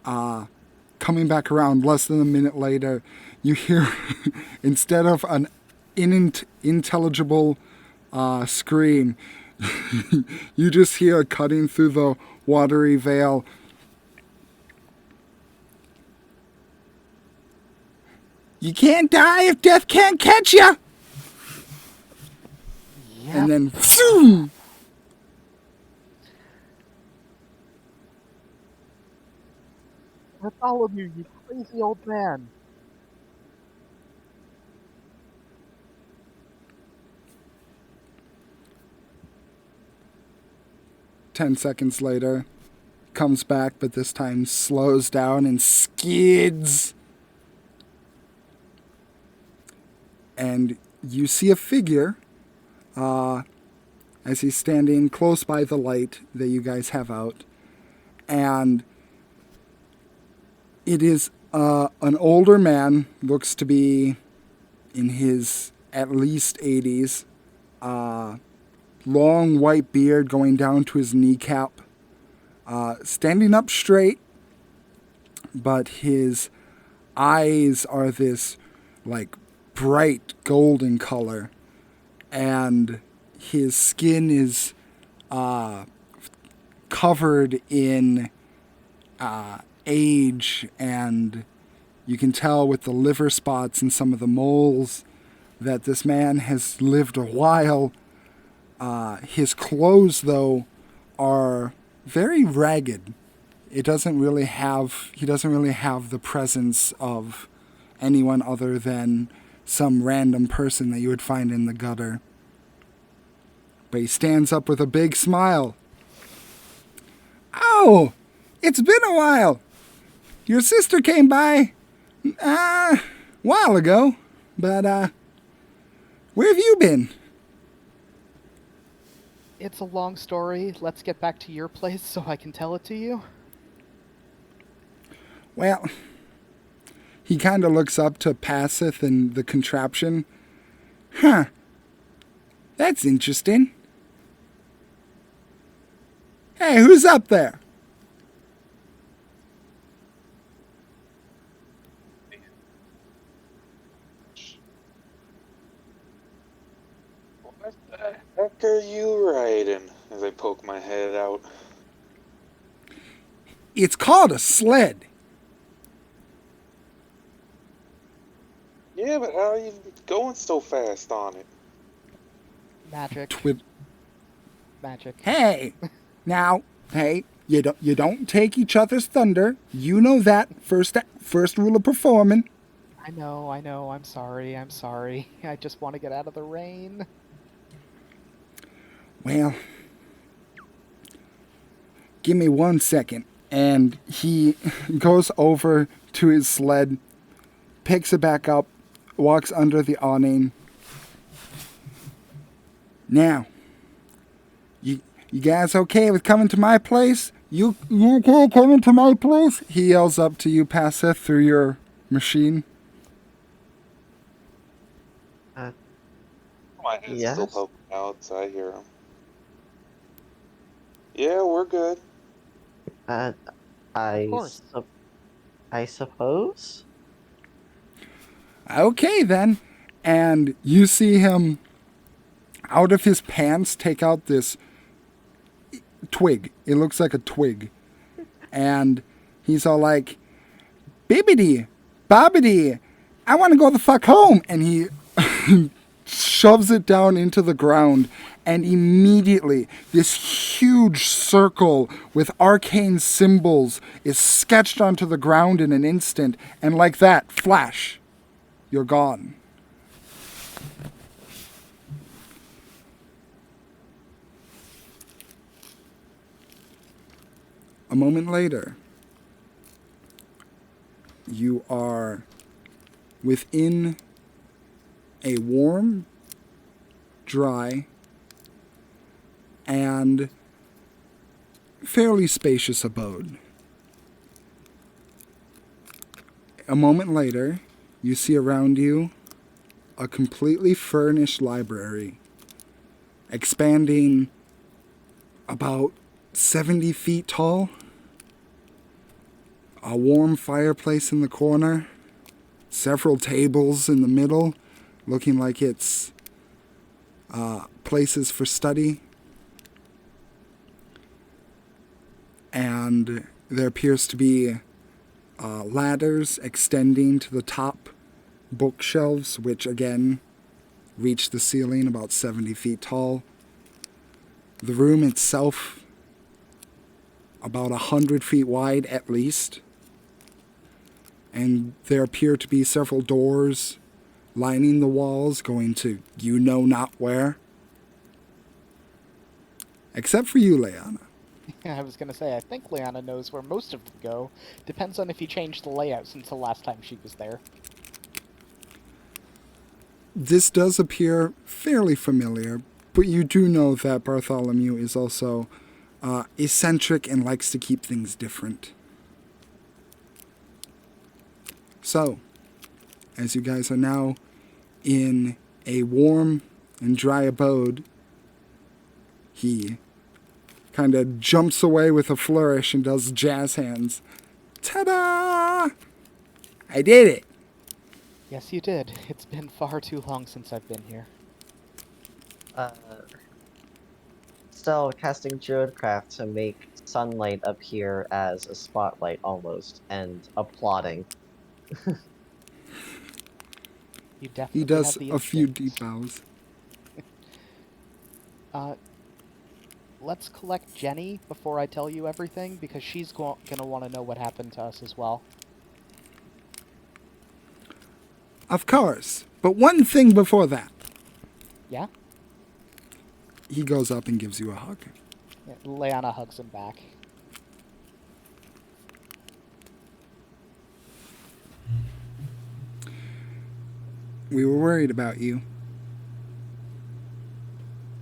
can. Coming back around less than a minute later, you hear, instead of an unintelligible scream, you just hear cutting through the watery veil. You can't die if death can't catch you! Yep. And then, zoom! Bartholomew, you crazy old man. Ten seconds later, comes back, but this time slows down and skids. And you see a figure as he's standing close by the light that you guys have out. And it is an older man, looks to be in his at least 80s. Long white beard going down to his kneecap. Standing up straight, but his eyes are this like bright golden color, and his skin is covered in age, and you can tell with the liver spots and some of the moles that this man has lived a while. His clothes, though, are very ragged. He doesn't really have the presence of anyone other than some random person that you would find in the gutter. But he stands up with a big smile. Oh, it's been a while. Your sister came by a while ago, but where have you been? It's a long story. Let's get back to your place so I can tell it to you. Well, he kind of looks up to Passeth and the contraption. Huh. That's interesting. Hey, who's up there? What the heck are you riding? As I poke my head out. It's called a sled. Yeah, but how are you going so fast on it? Magic. Magic. Hey, now, hey, you don't take each other's thunder. You know that first rule of performing. I know. I'm sorry. I just want to get out of the rain. Well, give me 1 second. And he goes over to his sled, picks it back up, walks under the awning. Now, you guys okay with coming to my place? You okay coming to my place? He yells up to you, Passeth, through your machine. My head's Yes. still poking out, so I hear him. Yeah, we're good. I course. I suppose. Okay, then. And you see him out of his pants take out this twig. It looks like a twig. And he's all like, Bibbidi, Bobbidi, I want to go the fuck home. And he shoves it down into the ground. And immediately, this huge circle with arcane symbols is sketched onto the ground in an instant. And like that, flash, you're gone. A moment later, you are within a warm, dry, and fairly spacious abode. A moment later, you see around you a completely furnished library, expanding about 70 feet tall, a warm fireplace in the corner, several tables in the middle, looking like it's places for study. And there appears to be ladders extending to the top bookshelves, which again reach the ceiling about 70 feet tall. The room itself about 100 feet wide at least. And there appear to be several doors lining the walls going to you know not where. Except for you, Leanna. I was gonna say, I think Leanna knows where most of them go. Depends on if he changed the layout since the last time she was there. This does appear fairly familiar, but you do know that Bartholomew is also eccentric and likes to keep things different. So, as you guys are now in a warm and dry abode, he kind of jumps away with a flourish and does jazz hands. Ta-da! I did it! Yes, you did. It's been far too long since I've been here. Still casting Druidcraft to make sunlight appear as a spotlight almost, and applauding. You definitely He does have the a few instinct. deep bows. Let's collect Jenny before I tell you everything, because she's gonna want to know what happened to us as well. Of course. But one thing before that. Yeah? He goes up and gives you a hug. Yeah, Leanna hugs him back. We were worried about you.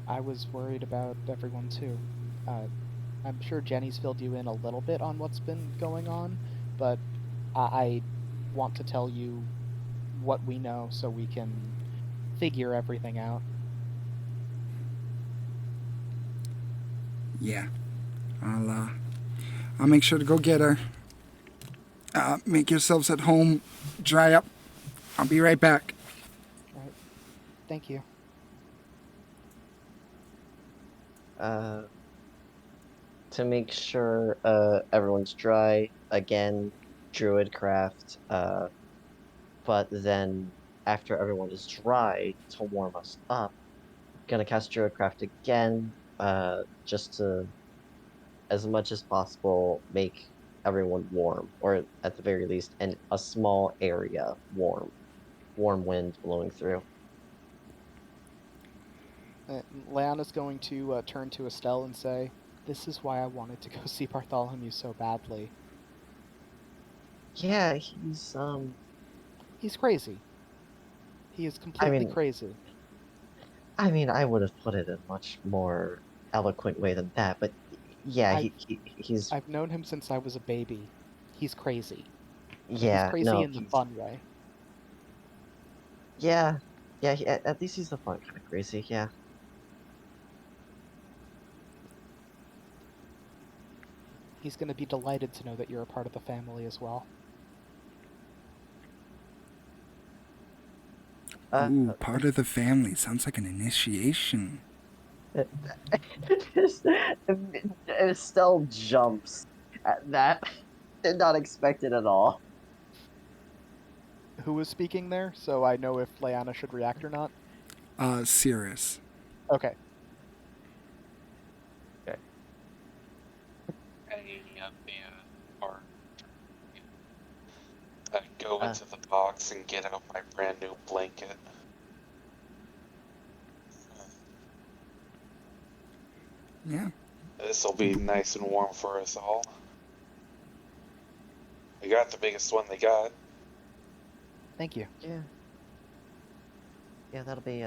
I was worried about everyone too. I'm sure Jenny's filled you in a little bit on what's been going on, but I want to tell you what we know so we can figure everything out. Yeah. I'll make sure to go get her. Make yourselves at home. Dry up. I'll be right back. All right. Thank you. To make sure everyone's dry, again, Druidcraft, but then after everyone is dry, to warm us up, gonna cast Druidcraft again, just to, as much as possible, make everyone warm, or at the very least, a small area warm. Warm wind blowing through. Leanna's going to turn to Estelle and say, "This is why I wanted to go see Bartholomew so badly. Yeah, He's crazy. He is completely mean- crazy." I would have put it in a much more eloquent way than that, but yeah, he's I've known him since I was a baby. He's crazy. He's yeah, crazy no, in the fun way. yeah, yeah. At least he's the fun kind of crazy. Yeah. He's going to be delighted to know that you're a part of the family as well. Ooh, part of the family. Sounds like an initiation. Estelle jumps at that. Did not expect it at all. Who was speaking there, so I know if Leanna should react or not? Cirrus. Okay. I go into the box and get out my brand new blanket. Yeah. This'll be nice and warm for us all. We got the biggest one they got. Thank you. Yeah. Yeah, that'll be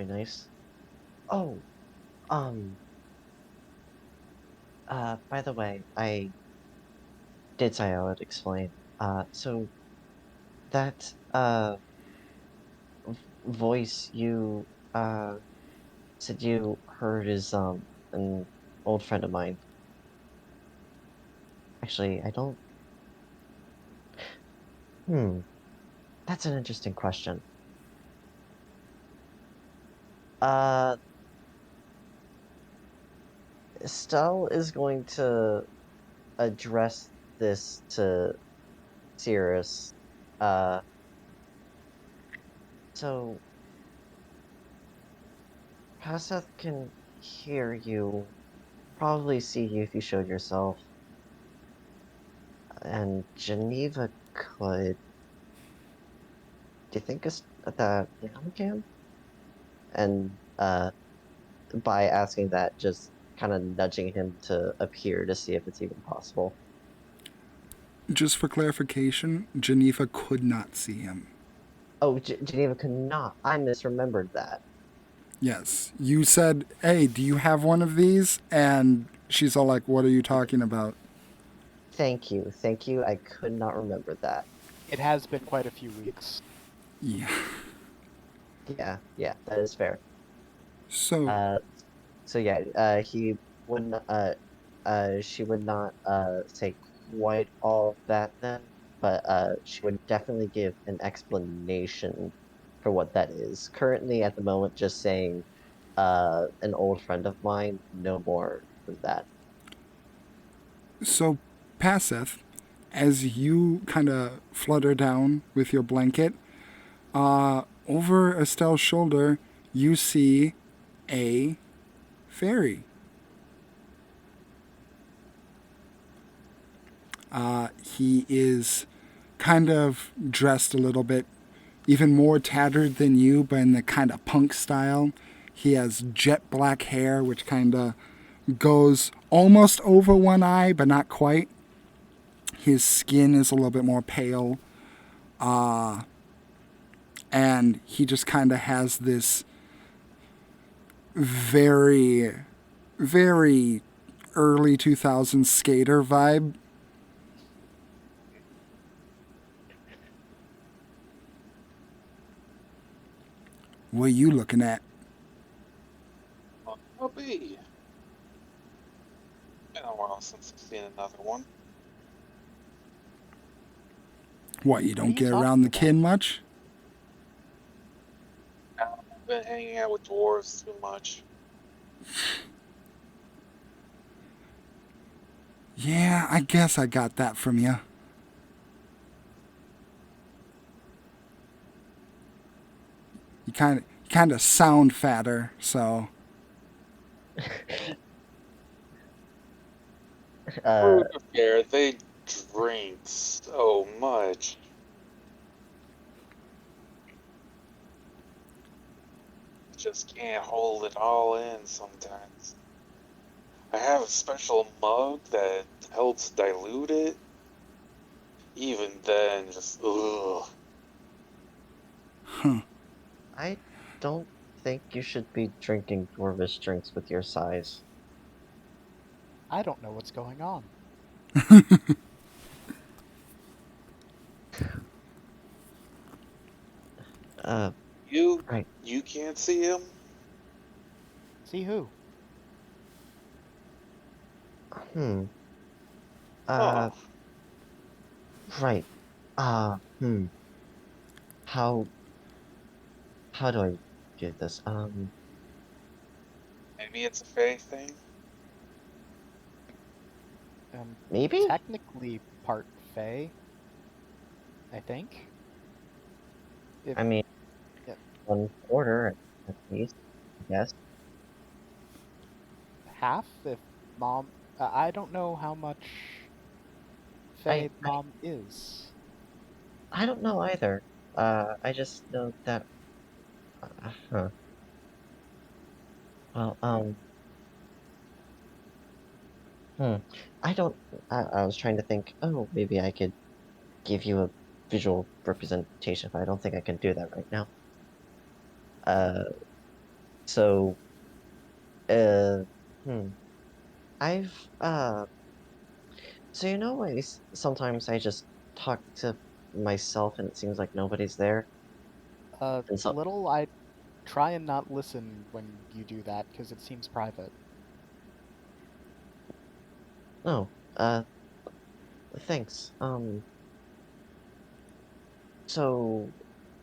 nice. Oh, by the way, I did say I would explain. So that voice you said you heard is an old friend of mine. Actually, I don't. That's an interesting question. Estelle is going to address this to Cirrus. So Paseth can hear you, probably see you if you showed yourself, and Geneva could. Do you think that Tiān can? And by asking that, just kind of nudging him to appear to see if it's even possible. Just for clarification, Geneva could not see him. Oh, Geneva could not. I misremembered that. Yes. You said, hey, do you have one of these? And she's all like, what are you talking about? Thank you. Thank you. I could not remember that. It has been quite a few weeks. Yeah. Yeah, that is fair. So, He would not, she would not, say quite all of that then, but, she would definitely give an explanation for what that is. Currently, at the moment, just saying, an old friend of mine, no more than that. so Paseth, as you kind of flutter down with your blanket, over Estelle's shoulder, you see a fairy. He is kind of dressed a little bit even more tattered than you, but in the kind of punk style. He has jet black hair, which kind of goes almost over one eye, but not quite. His skin is a little bit more pale. And he just kind of has this very, very early 2000s skater vibe. What are you looking at? I'll be. Been a while since I've seen another one. What, you What are don't you get talking around the about? kin much? I've been hanging out with dwarves too much. Yeah, I guess I got that from you. You kind of sound fatter, so Uh, True to fair, they drink so much. Just can't hold it all in sometimes. I have a special mug that helps dilute it. Even then, just ugh. I don't think you should be drinking dwarvish drinks with your size. I don't know what's going on. Uh, You right. you can't see him. See who? Hmm. Uh, Oh, right. Hmm. How how do I do this? maybe it's a Fae thing. Maybe? Technically part Fey, I think. If I mean, yeah, 1/4 at least, I guess. half, if mom. I don't know how much I, Fey I mom is. I don't know either. I just know that. Huh. Well, hmm. I don't. I was trying to think. Oh, maybe I could give you a visual representation, but I don't think I can do that right now. Uh, so, uh, hmm. I've So sometimes I just talk to myself and it seems like nobody's there. And so, Little, I try and not listen when you do that because it seems private. no, thanks. So,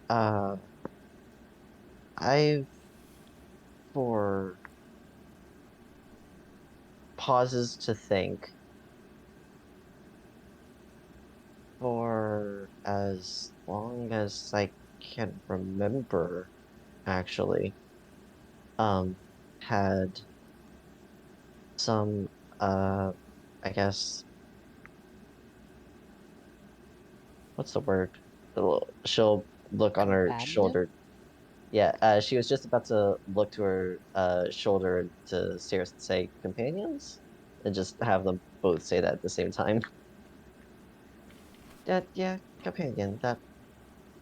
uh, I've for pauses to think for as long as I can remember, actually, um, had some, uh, I guess, what's the word? She'll look on her Companion? shoulder. Yeah, she was just about to look to her shoulder to Sirius and say, "Companions?" And just have them both say that at the same time. Yeah, companion.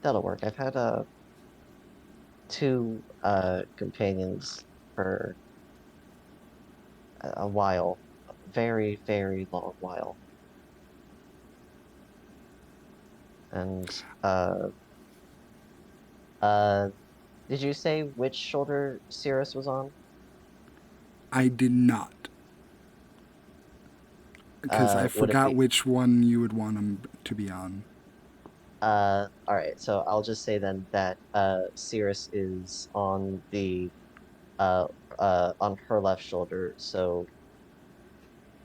That'll work. I've had two companions for a while, a very, very long while. And uh, did you say which shoulder Sirius was on? I did not, because I Would it forgot be which one you would want him to be on. all right, so I'll just say then that Cirrus is uh on her left shoulder, so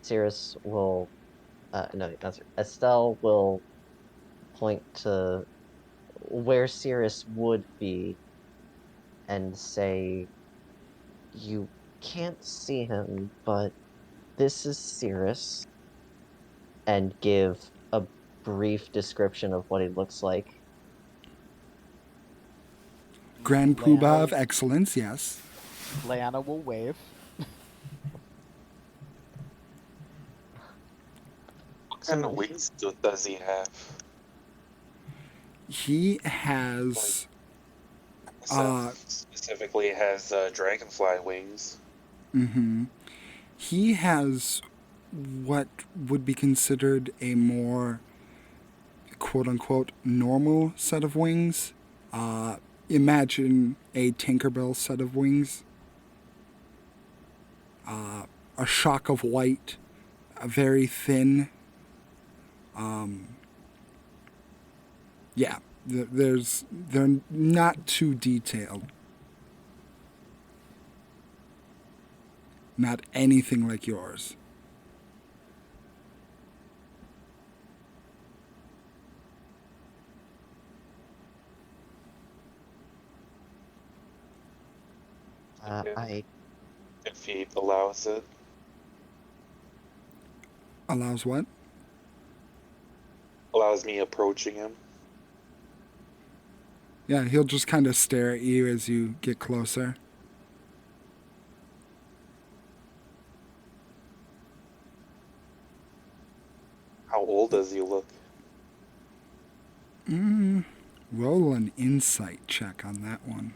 Cirrus will no, not Cirrus. Estelle will point to where Cirrus would be and say, "You can't see him, but this is Cirrus," and give a brief description of what he looks like. Grand Poobah of Leanna- excellence, yes. Leanna will wave. What kind of wings does he have? He has Specifically has dragonfly wings. he has what would be considered a more quote unquote normal set of wings. Imagine a Tinkerbell set of wings. A shock of white, very thin. Yeah, they're not too detailed. Not anything like yours. I If he allows it. Allows what? Allows me approaching him. Yeah, he'll just kind of stare at you as you get closer. How old does he look? Roll an insight check on that one.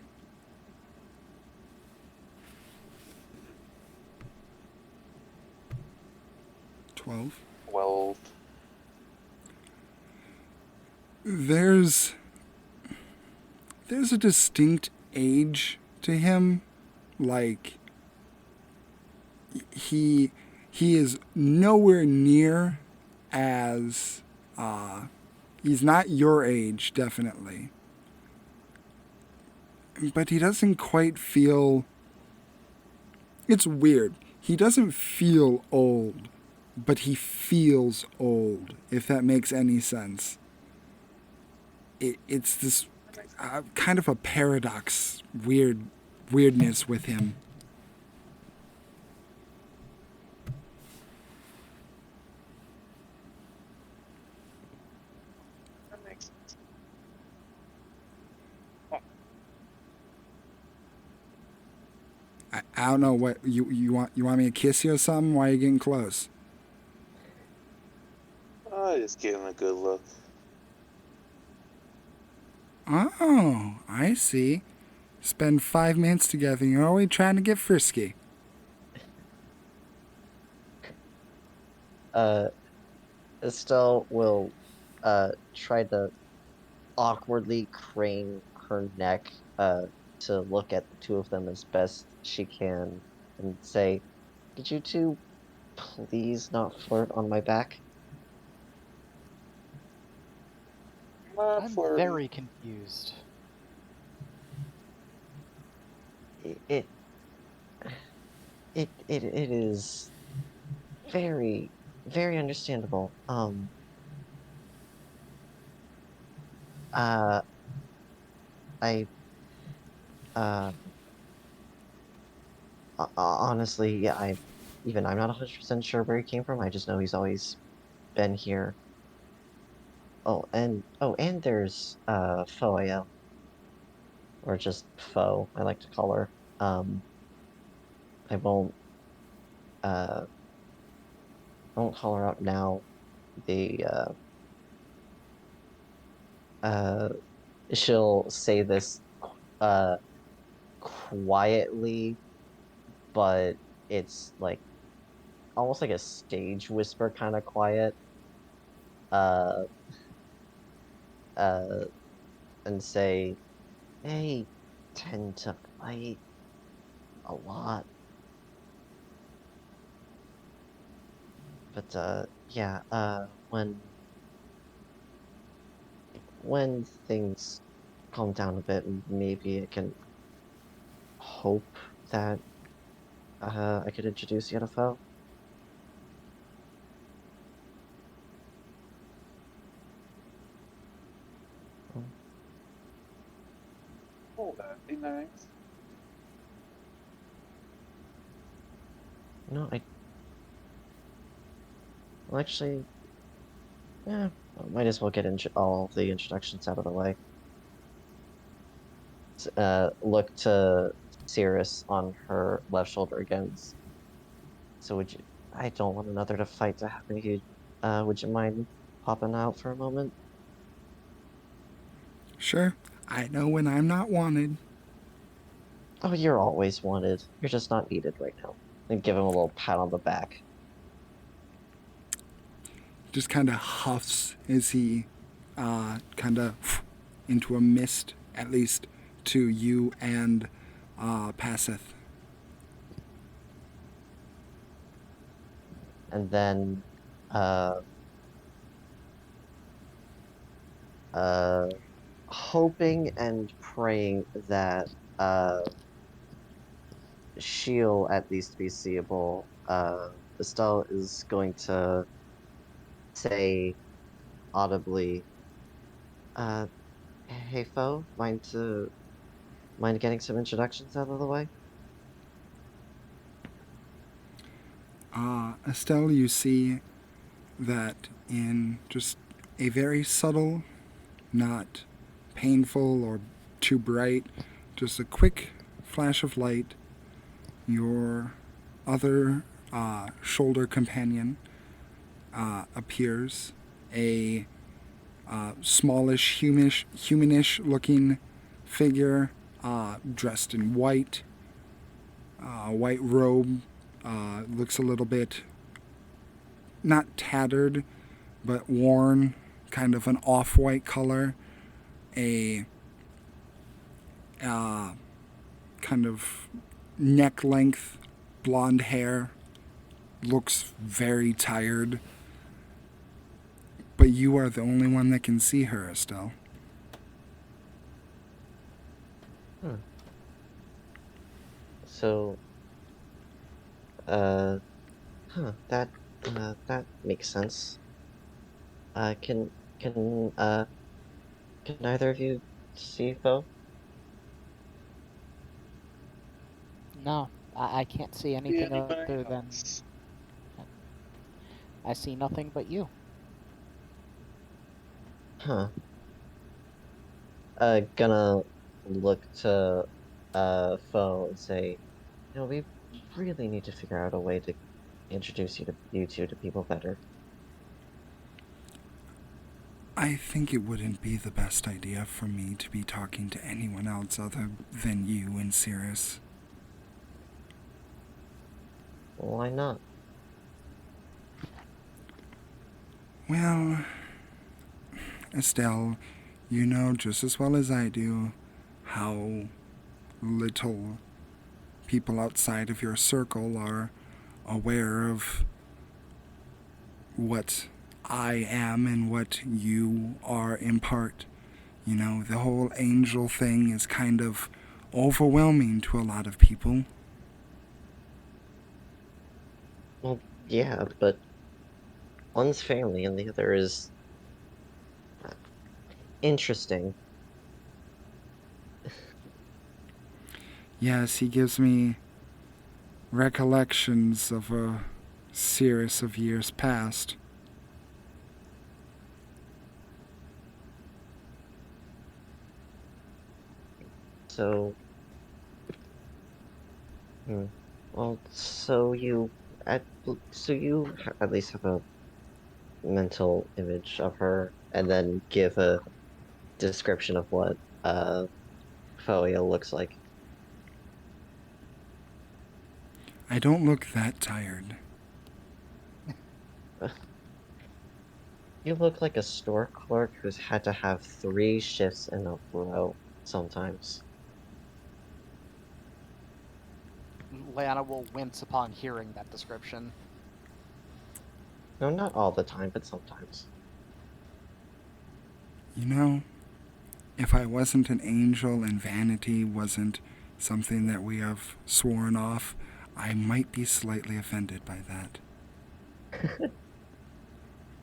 12. Well, There's a distinct age to him. Like he is nowhere near as he's not your age, definitely. But he doesn't quite feel. It's weird. He doesn't feel old, but he feels old, if that makes any sense. It's this kind of a paradox, weirdness with him. that makes sense. I don't know what you want. You want me to kiss you or something? Why are you getting close? Just getting a good look. Oh, I see. Spend 5 minutes together and you're always trying to get frisky. Estelle will try to awkwardly crane her neck to look at the two of them as best she can and say, "Could you two please not flirt on my back?" Not I'm flirting. very confused. It it it is very very understandable. Uh I uh honestly, yeah, I'm not 100% sure where he came from. I just know he's always been here. And there's Foio, or just Fo, I like to call her. I uh won't call her out now. The uh she'll say this uh quietly, but it's like almost like a stage whisper kind of quiet. Uh uh and say, "They tend to fight a lot." But yeah, when things calm down a bit, maybe I can hope that I could introduce you to Foe. Um, Oh, that'd be nice. No, well, actually, yeah, might as well get all the introductions out of the way. look to Cirrus on her left shoulder again. So would you? I don't want another to fight to happen. Would you mind popping out for a moment? Sure, I know when I'm not wanted. Oh, you're always wanted. You're just not needed right now. And give him a little pat on the back. Just kind of huffs as he kind of into a mist, at least to you and Passeth. And then, uh, uh, hoping and praying that she'll at least be seeable. Estelle is going to say audibly, uh, "Hey, Fo, mind getting some introductions out of the way?" Estelle, you see that in just a very subtle, not painful or too bright, just a quick flash of light, your other shoulder companion appears, a smallish, humanish looking figure dressed in white, white robe, looks a little bit not tattered, but worn, kind of an off-white color, a kind of neck-length blonde hair, looks very tired. But you are the only one that can see her, Estelle. Hmm. So, uh, that makes sense. Uh, can can uh can either of you see Fo? No, I can't see See anything anybody other than else? I see nothing but you. Huh. Gonna look to Fo and say, we really need to figure out a way to introduce you two to people better. I think it wouldn't be the best idea for me to be talking to anyone else other than you and Cirrus. Why not? Well, Estelle, you know just as well as I do how little people outside of your circle are aware of what I am and what you are in part. You know, the whole angel thing is kind of overwhelming to a lot of people. Well, yeah, but one's family and the other is interesting. Yes, he gives me recollections of a series of years past. So, hmm. Well, so you at least have a mental image of her, and then give a description of what Foia looks like. I don't look that tired. You look like a store clerk who's had to have 3 shifts in a row sometimes. Lana will wince upon hearing that description. No, not all the time, but sometimes. You know, if I wasn't an angel and vanity wasn't something that we have sworn off, I might be slightly offended by that.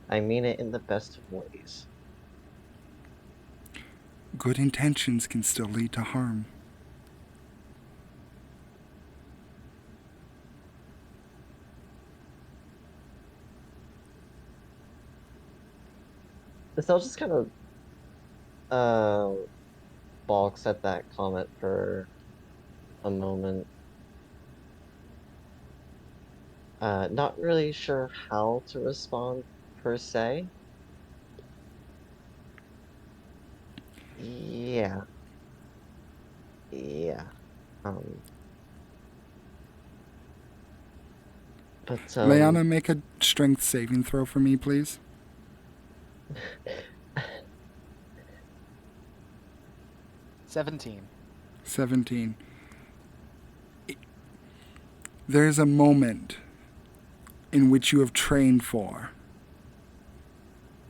I mean it in the best of ways. Good intentions can still lead to harm. Estelle just kind of uh balks at that comment for a moment. Not really sure how to respond per se. Yeah, yeah. Um, but Leanna, make a strength saving throw for me, please. 17. 17. There's a moment in which you have trained for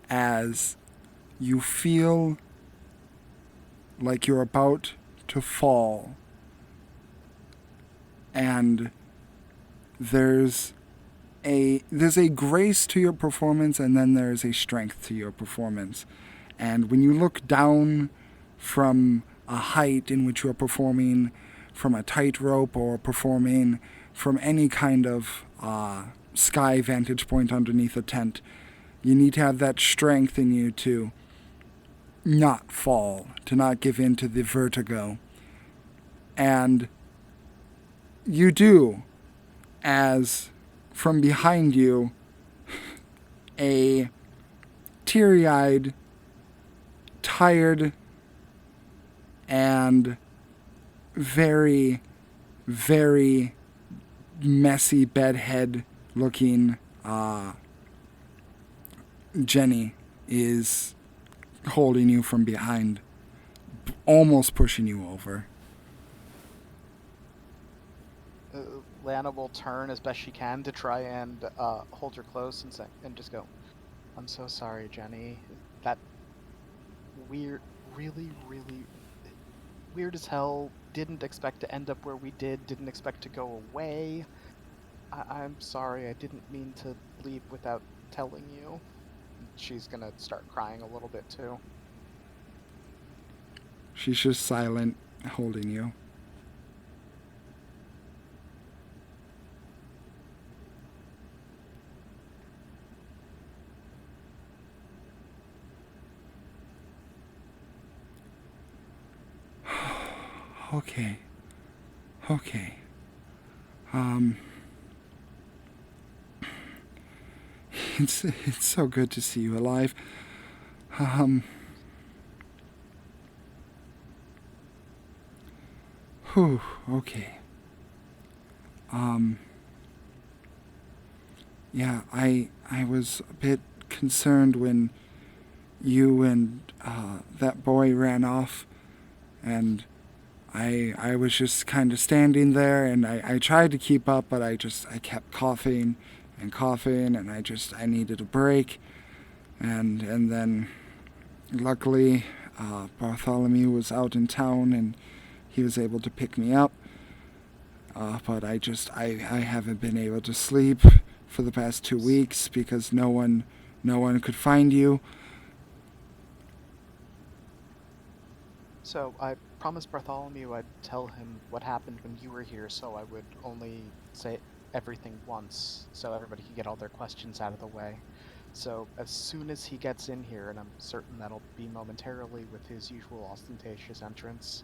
as you feel like you're about to fall, and there's a grace to your performance, and then there's a strength to your performance. And when you look down from a height in which you are performing from a tightrope or performing from any kind of sky vantage point underneath a tent, you need to have that strength in you to not fall, to not give in to the vertigo. And you do, as from behind you, a teary-eyed, tired, and very, very messy bedhead looking Jenny is holding you from behind, almost pushing you over. Lana will turn as best she can to try and hold her close and just go, "I'm so sorry, Jenny. That weird, really, really weird as hell. Didn't expect to end up where we did. Didn't expect to go away. I'm sorry. I didn't mean to leave without telling you." She's gonna start crying a little bit too. She's just silent, holding you. Okay. It's so good to see you alive. Whew, okay. Yeah, I was a bit concerned when you and that boy ran off, and I was just kind of standing there, and I tried to keep up, but I kept coughing and coughing, and I needed a break, and then luckily Bartholomew was out in town, and he was able to pick me up, but I haven't been able to sleep for the past 2 weeks because no one could find you. So I promised Bartholomew I'd tell him what happened when you were here, so I would only say everything once, so everybody could get all their questions out of the way. So as soon as he gets in here, and I'm certain that'll be momentarily with his usual ostentatious entrance,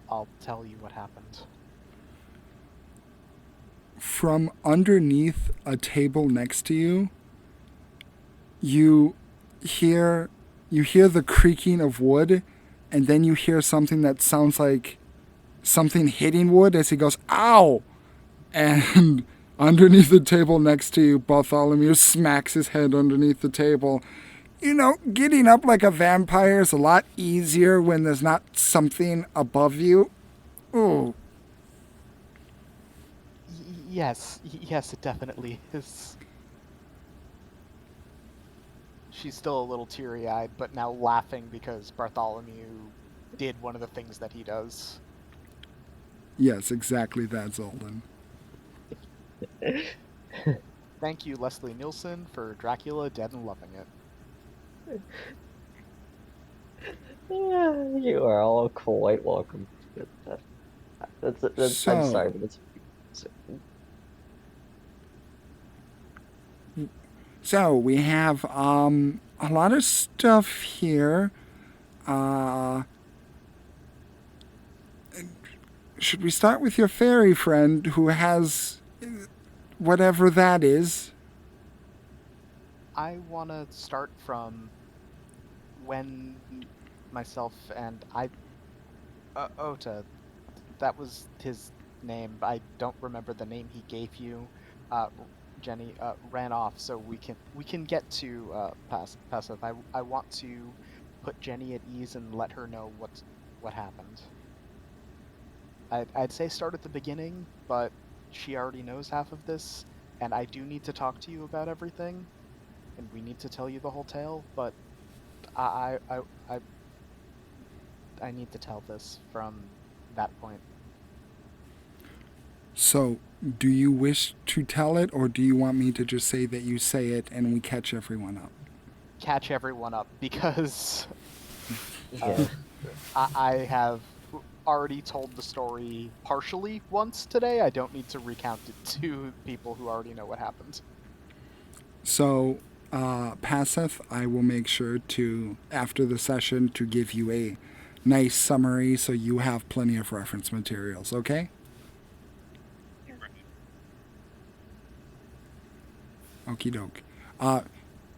I'll tell you what happened. From underneath a table next to you, you hear the creaking of wood, and then you hear something that sounds like something hitting wood as he goes, "Ow!" And underneath the table next to you, Bartholomew smacks his head underneath the table. You know, getting up like a vampire is a lot easier when there's not something above you. Ooh. Yes, it definitely is. She's still a little teary-eyed, but now laughing because Bartholomew did one of the things that he does. Yes, exactly that, Zoldan. Thank you, Leslie Nielsen, for Dracula Dead and Loving It. Yeah, you are all quite welcome. That's I'm sorry, but it's So we have a lot of stuff here. should we start with your fairy friend who has whatever that is? I want to start from when myself and Ota, that was his name. I don't remember the name he gave you. Jenny ran off, so we can get to passive. I want to put Jenny at ease and let her know what happened. I'd say start at the beginning, but she already knows half of this, and I do need to talk to you about everything, and we need to tell you the whole tale. But I I I, I need to tell this from that point. So, do you wish to tell it, or do you want me to just say that you say it and we catch everyone up? Catch everyone up because Yeah. I have already told the story partially once today. I don't need to recount it to people who already know what happened. So, Passeth, I will make sure to, after the session, to give you a nice summary so you have plenty of reference materials, okay? Okie doke.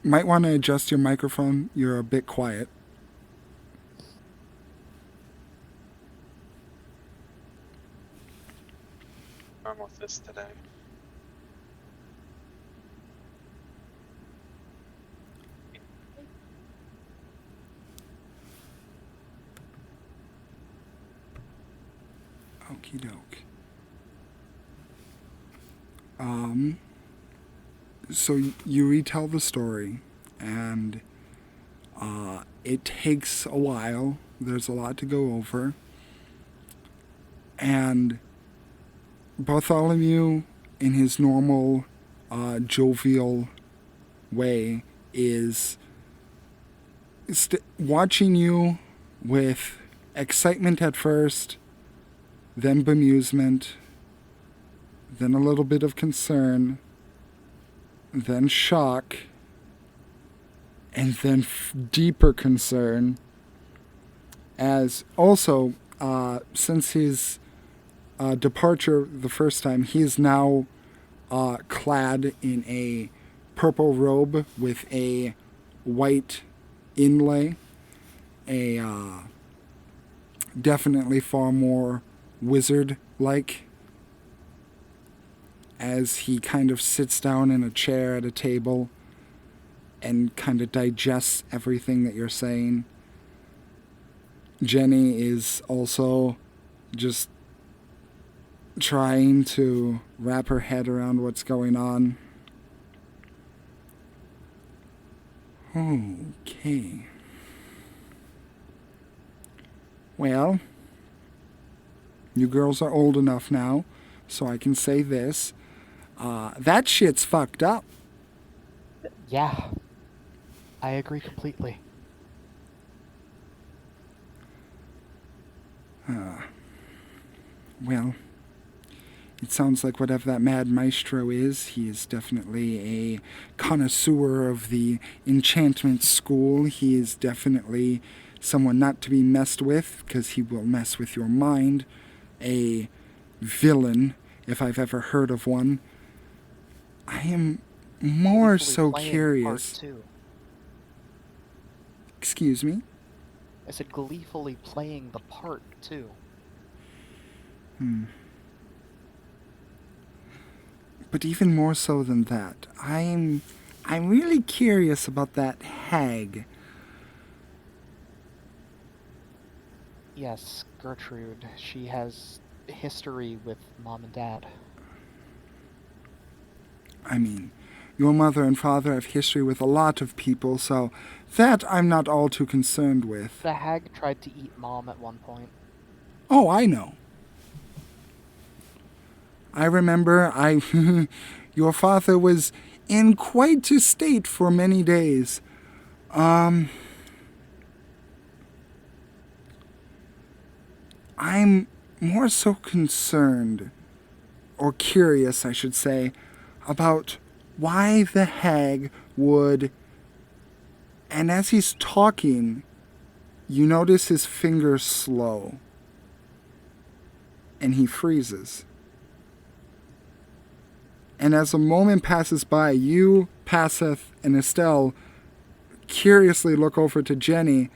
Might want to adjust your microphone. You're a bit quiet. I'm with this today. Okie doke. So you retell the story, and it takes a while. There's a lot to go over. And Bartholomew, in his normal, jovial way, is watching you with excitement at first, then bemusement, then a little bit of concern, then shock, and then deeper concern. As also, since his departure the first time, he is now clad in a purple robe with a white inlay, a definitely far more wizard-like, as he kind of sits down in a chair at a table and kind of digests everything that you're saying. Jenny is also just trying to wrap her head around what's going on. Okay. Well, you girls are old enough now, so I can say this. That shit's fucked up. Yeah, I agree completely. Well, it sounds like whatever that mad maestro is, he is definitely a connoisseur of the enchantment school. He is definitely someone not to be messed with, because he will mess with your mind. A villain, if I've ever heard of one. I am more Gleefully so playing the curious. part, too. Excuse me? I said gleefully playing the part too. But even more so than that, I'm really curious about that hag. Yes, Gertrude. She has history with Mom and Dad. I mean, your mother and father have history with a lot of people, so that I'm not all too concerned with. The hag tried to eat Mom at one point. Oh, I know. I remember your father was in quite a state for many days. I'm more so concerned, or curious, I should say, about why the hag would... And as he's talking, you notice his fingers slow. and he freezes. And as a moment passes by, you, Passeth, and Estelle curiously look over to Jenny,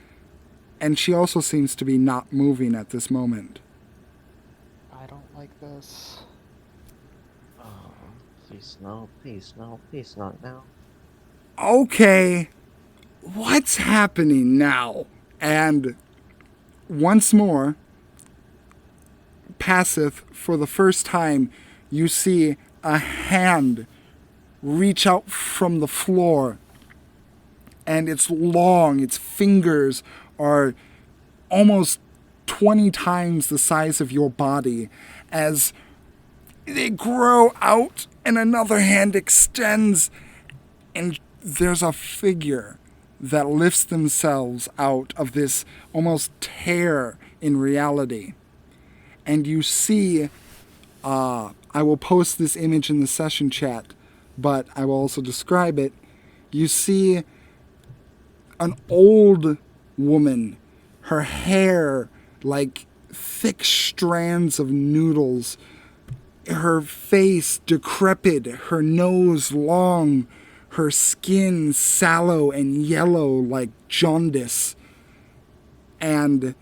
and she also seems to be not moving at this moment. I don't like this. Oh, please no, please no, please not now. Okay, what's happening now? And once more, Passeth, for the first time, you see a hand reach out from the floor. And it's long, its fingers are almost 20 times the size of your body as they grow out and another hand extends, and there's a figure that lifts themselves out of this almost tear in reality. And you see, I will post this image in the session chat, but I will also describe it. You see an old woman, her hair like thick strands of noodles, her face decrepit, her nose long, her skin sallow and yellow like jaundice. And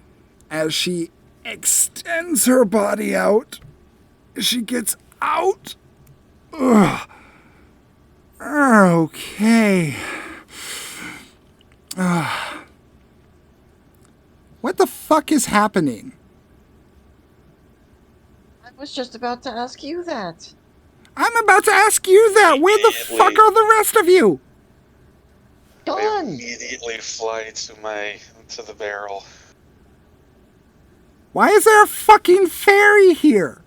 as she extends her body out, she gets out. Ugh. Okay. What the fuck is happening? I was just about to ask you that. I'm about to ask you that. Where the fuck are the rest of you? I Gone! immediately fly to the barrel. Why is there a fucking fairy here?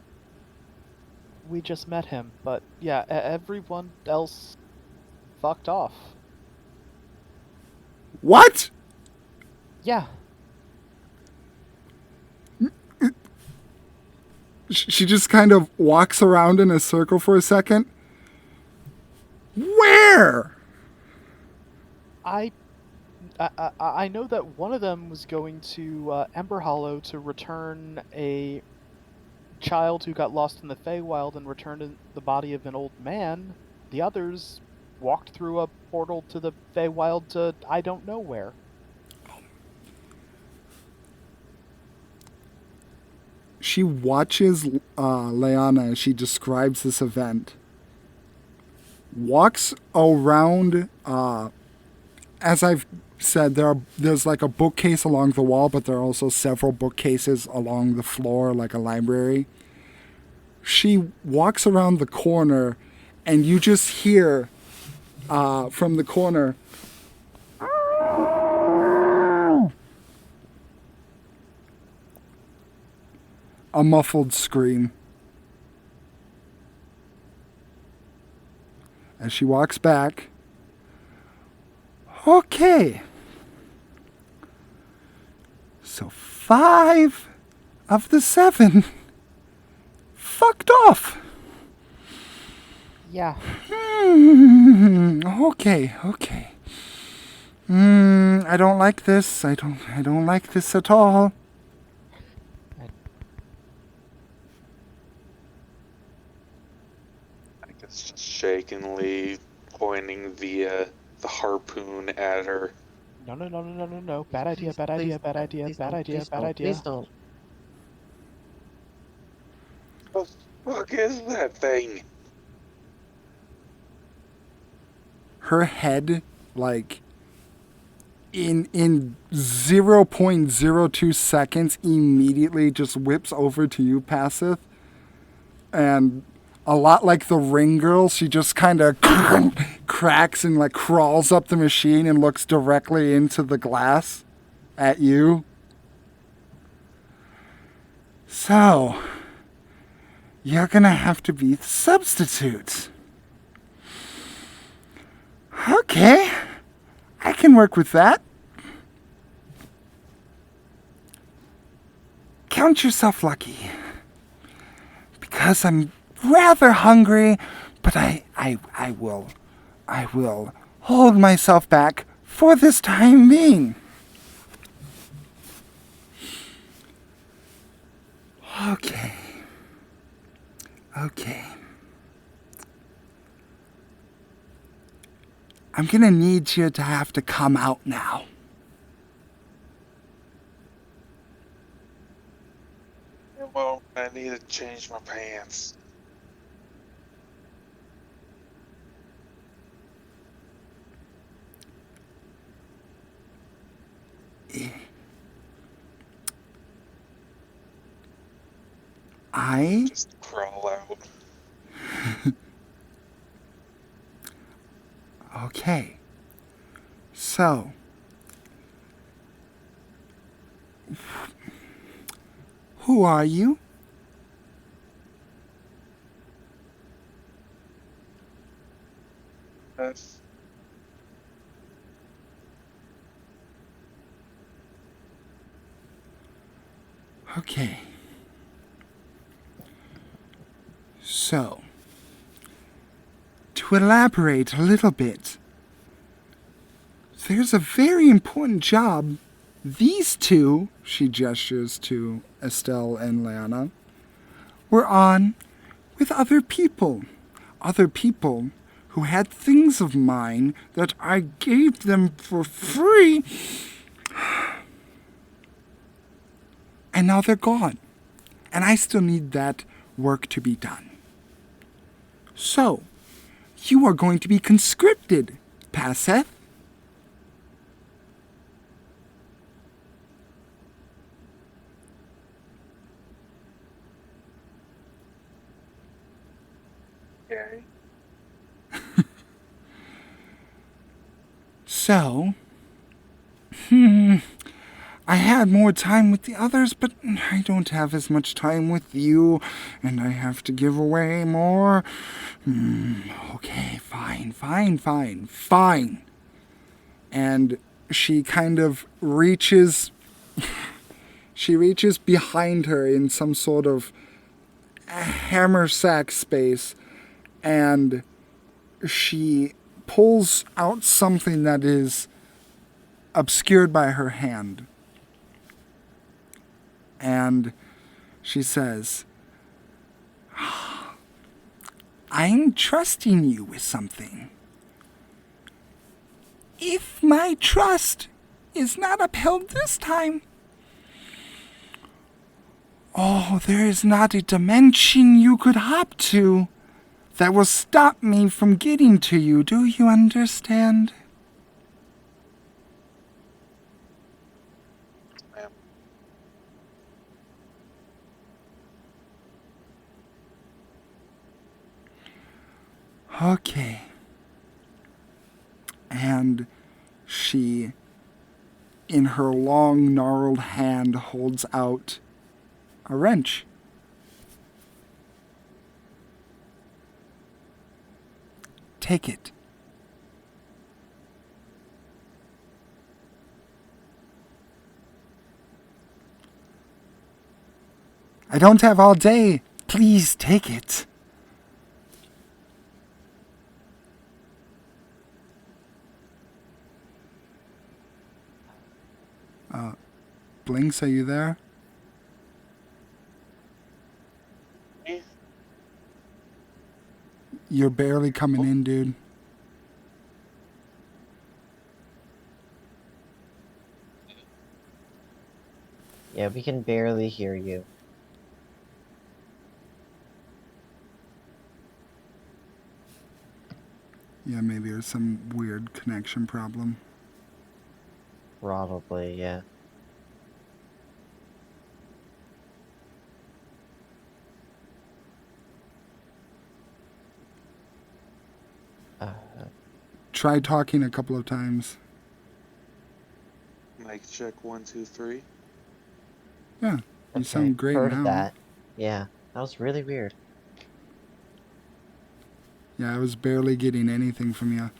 We just met him, but yeah, everyone else fucked off. What? Yeah. She just kind of walks around in a circle for a second. Where? I know that one of them was going to Ember Hollow to return a child who got lost in the Feywild and returned the body of an old man. The others walked through a portal to the Feywild to I don't know where. She watches Leanna as she describes this event. Walks around, as I've said, there's like a bookcase along the wall, but there are also several bookcases along the floor, like a library. She walks around the corner, and you just hear from the corner, a muffled scream. As she walks back, okay. So 5 of the 7 fucked off. Yeah. Okay. I don't like this. I don't like this at all. I guess just shakenly pointing the harpoon at her. No. Bad idea, Please, bad idea, please bad don't, idea, please bad don't, idea, please bad don't, idea. Please don't. What the fuck is that thing? Her head, like, in 0.02 seconds, immediately just whips over to you, Passeth. And a lot like the Ring Girl, she just kind of cracks and like crawls up the machine and looks directly into the glass at you. So, you're gonna have to be the substitute. Okay, I can work with that. Count yourself lucky. Because I'm rather hungry, but I will hold myself back for this time being. Okay. Okay. I'm gonna need you to have to come out now. Well, I need to change my pants. I Just crawl out. Okay. So, who are you? That's Okay. So, to elaborate a little bit, there's a very important job these two, she gestures to Estelle and Leanna, were on with other people. Other people who had things of mine that I gave them for free, and now they're gone. And I still need that work to be done. So, you are going to be conscripted, Paseth. okay. So, I had more time with the others, but I don't have as much time with you, and I have to give away more. Okay, fine. And she kind of reaches, she reaches behind her in some sort of hammer sack space, and she pulls out something that is obscured by her hand. And she says, I'm trusting you with something. If my trust is not upheld this time, there is not a dimension you could hop to that will stop me from getting to you. Do you understand? Ma'am. Okay. And she, in her long, gnarled hand, holds out a wrench. Take it. I don't have all day. Please take it. Blinks, are you there? Eh, You're barely coming in, dude. Yeah, we can barely hear you. Yeah, maybe there's some weird connection problem. Probably, yeah. Uh, Try talking a couple of times. Mic check 1, 2, 3. Yeah, you okay, sound great heard now. that. Yeah, that was really weird. Yeah, I was barely getting anything from you.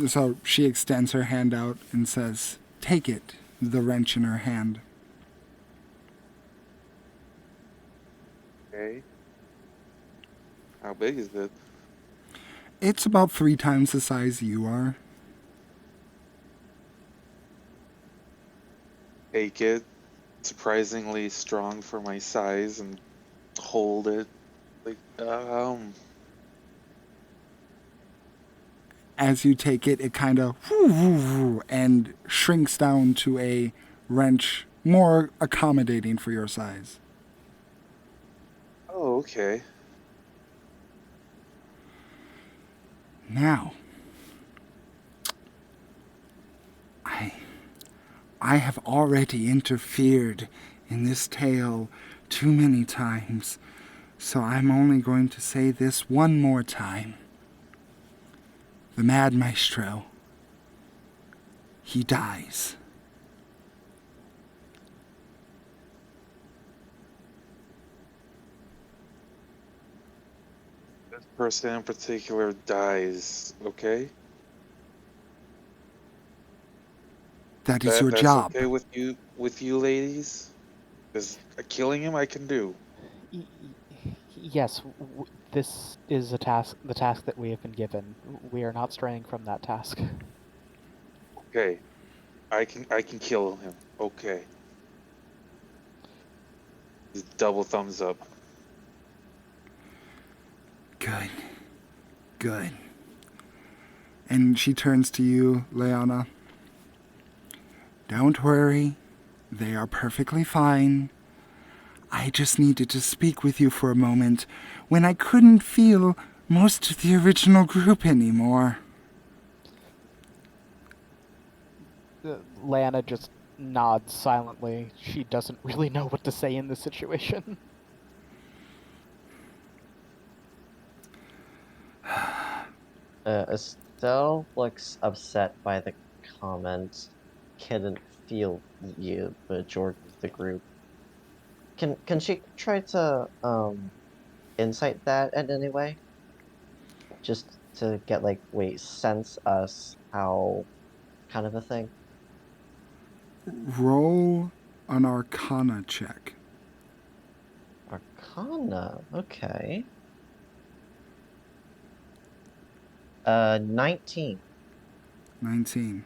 So she extends her hand out and says, take it, the wrench in her hand. Okay. How big is it? It's about 3 times the size you are. Take it. Surprisingly strong for my size and hold it. Like, As you take it, it kind of and shrinks down to a wrench more accommodating for your size. oh, okay. Now, I have already interfered in this tale too many times, so I'm only going to say this one more time. The Mad Maestro, he dies. This person in particular dies, okay? That is your That's job. okay with you ladies? Because killing him I can do. Yes, this is the task that we have been given. We are not straying from that task. Okay. I can kill him. Okay. Double thumbs up. Good. Good. And she turns to you, Leanna. Don't worry. They are perfectly fine. I just needed to speak with you for a moment when I couldn't feel most of the original group anymore. Lana just nods silently. She doesn't really know what to say in this situation. Estelle looks upset by the comment. Couldn't feel you, majority of the group. Can she try to insight that in any way? Just to get like, wait, sense us how kind of a thing? Roll an Arcana check. Arcana, okay. 19. 19.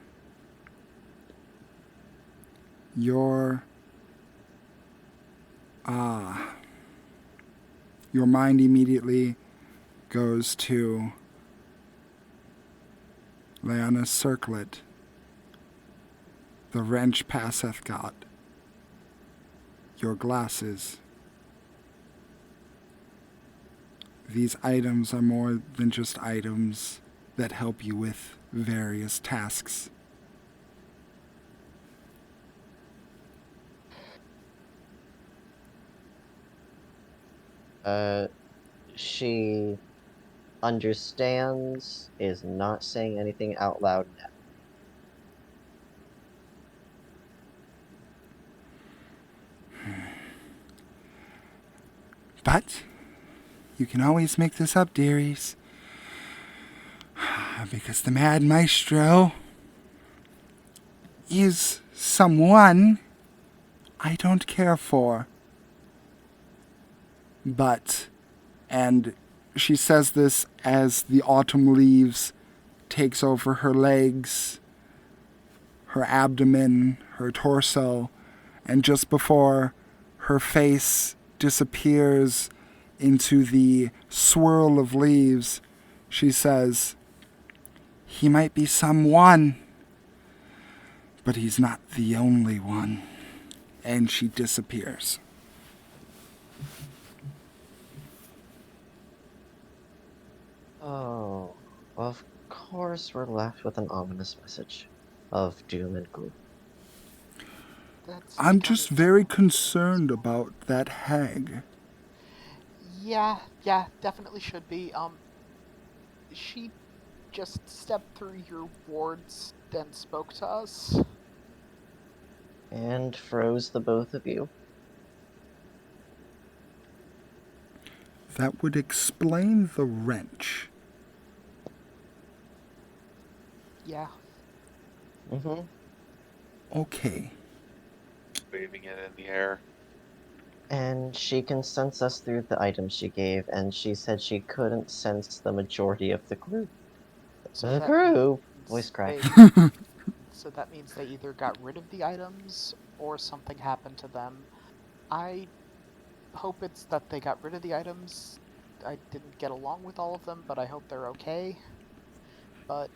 Your mind immediately goes to Leanna's circlet. The wrench passeth God. Your glasses. These items are more than just items that help you with various tasks. She understands, is not saying anything out loud now. But you can always make this up, dearies. Because the Mad Maestro is someone I don't care for. But, and she says this as the autumn leaves takes over her legs, her abdomen, her torso, and just before her face disappears into the swirl of leaves, she says, "He might be someone, but he's not the only one." And she disappears. Oh, of course we're left with an ominous message of doom and gloom. I'm just very concerned about that hag. Yeah, definitely should be. She just stepped through your wards, then spoke to us. And froze the both of you. That would explain the wrench. Yeah. Mm-hmm. Okay. Waving it in the air. And she can sense us through the items she gave, and she said she couldn't sense the majority of the group. The group? Voice crack. So that means they either got rid of the items or something happened to them. I hope it's that they got rid of the items. I didn't get along with all of them, but I hope they're okay. But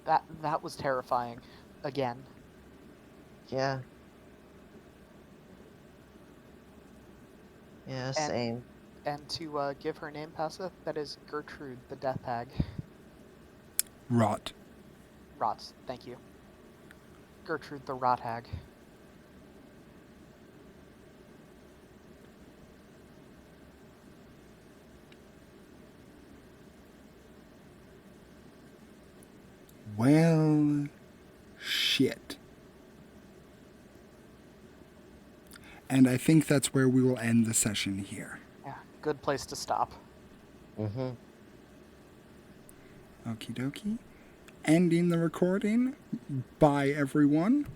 that was terrifying. Again. Yeah. Yeah, And- same. And to give her name, Passa, that is Gertrude, the Death Hag. Rot. Rot, thank you. Gertrude, the Rot Hag. Well, shit. And I think that's where we will end the session here. Yeah, good place to stop. Mm-hmm. Okie dokie. Ending the recording. Bye, everyone.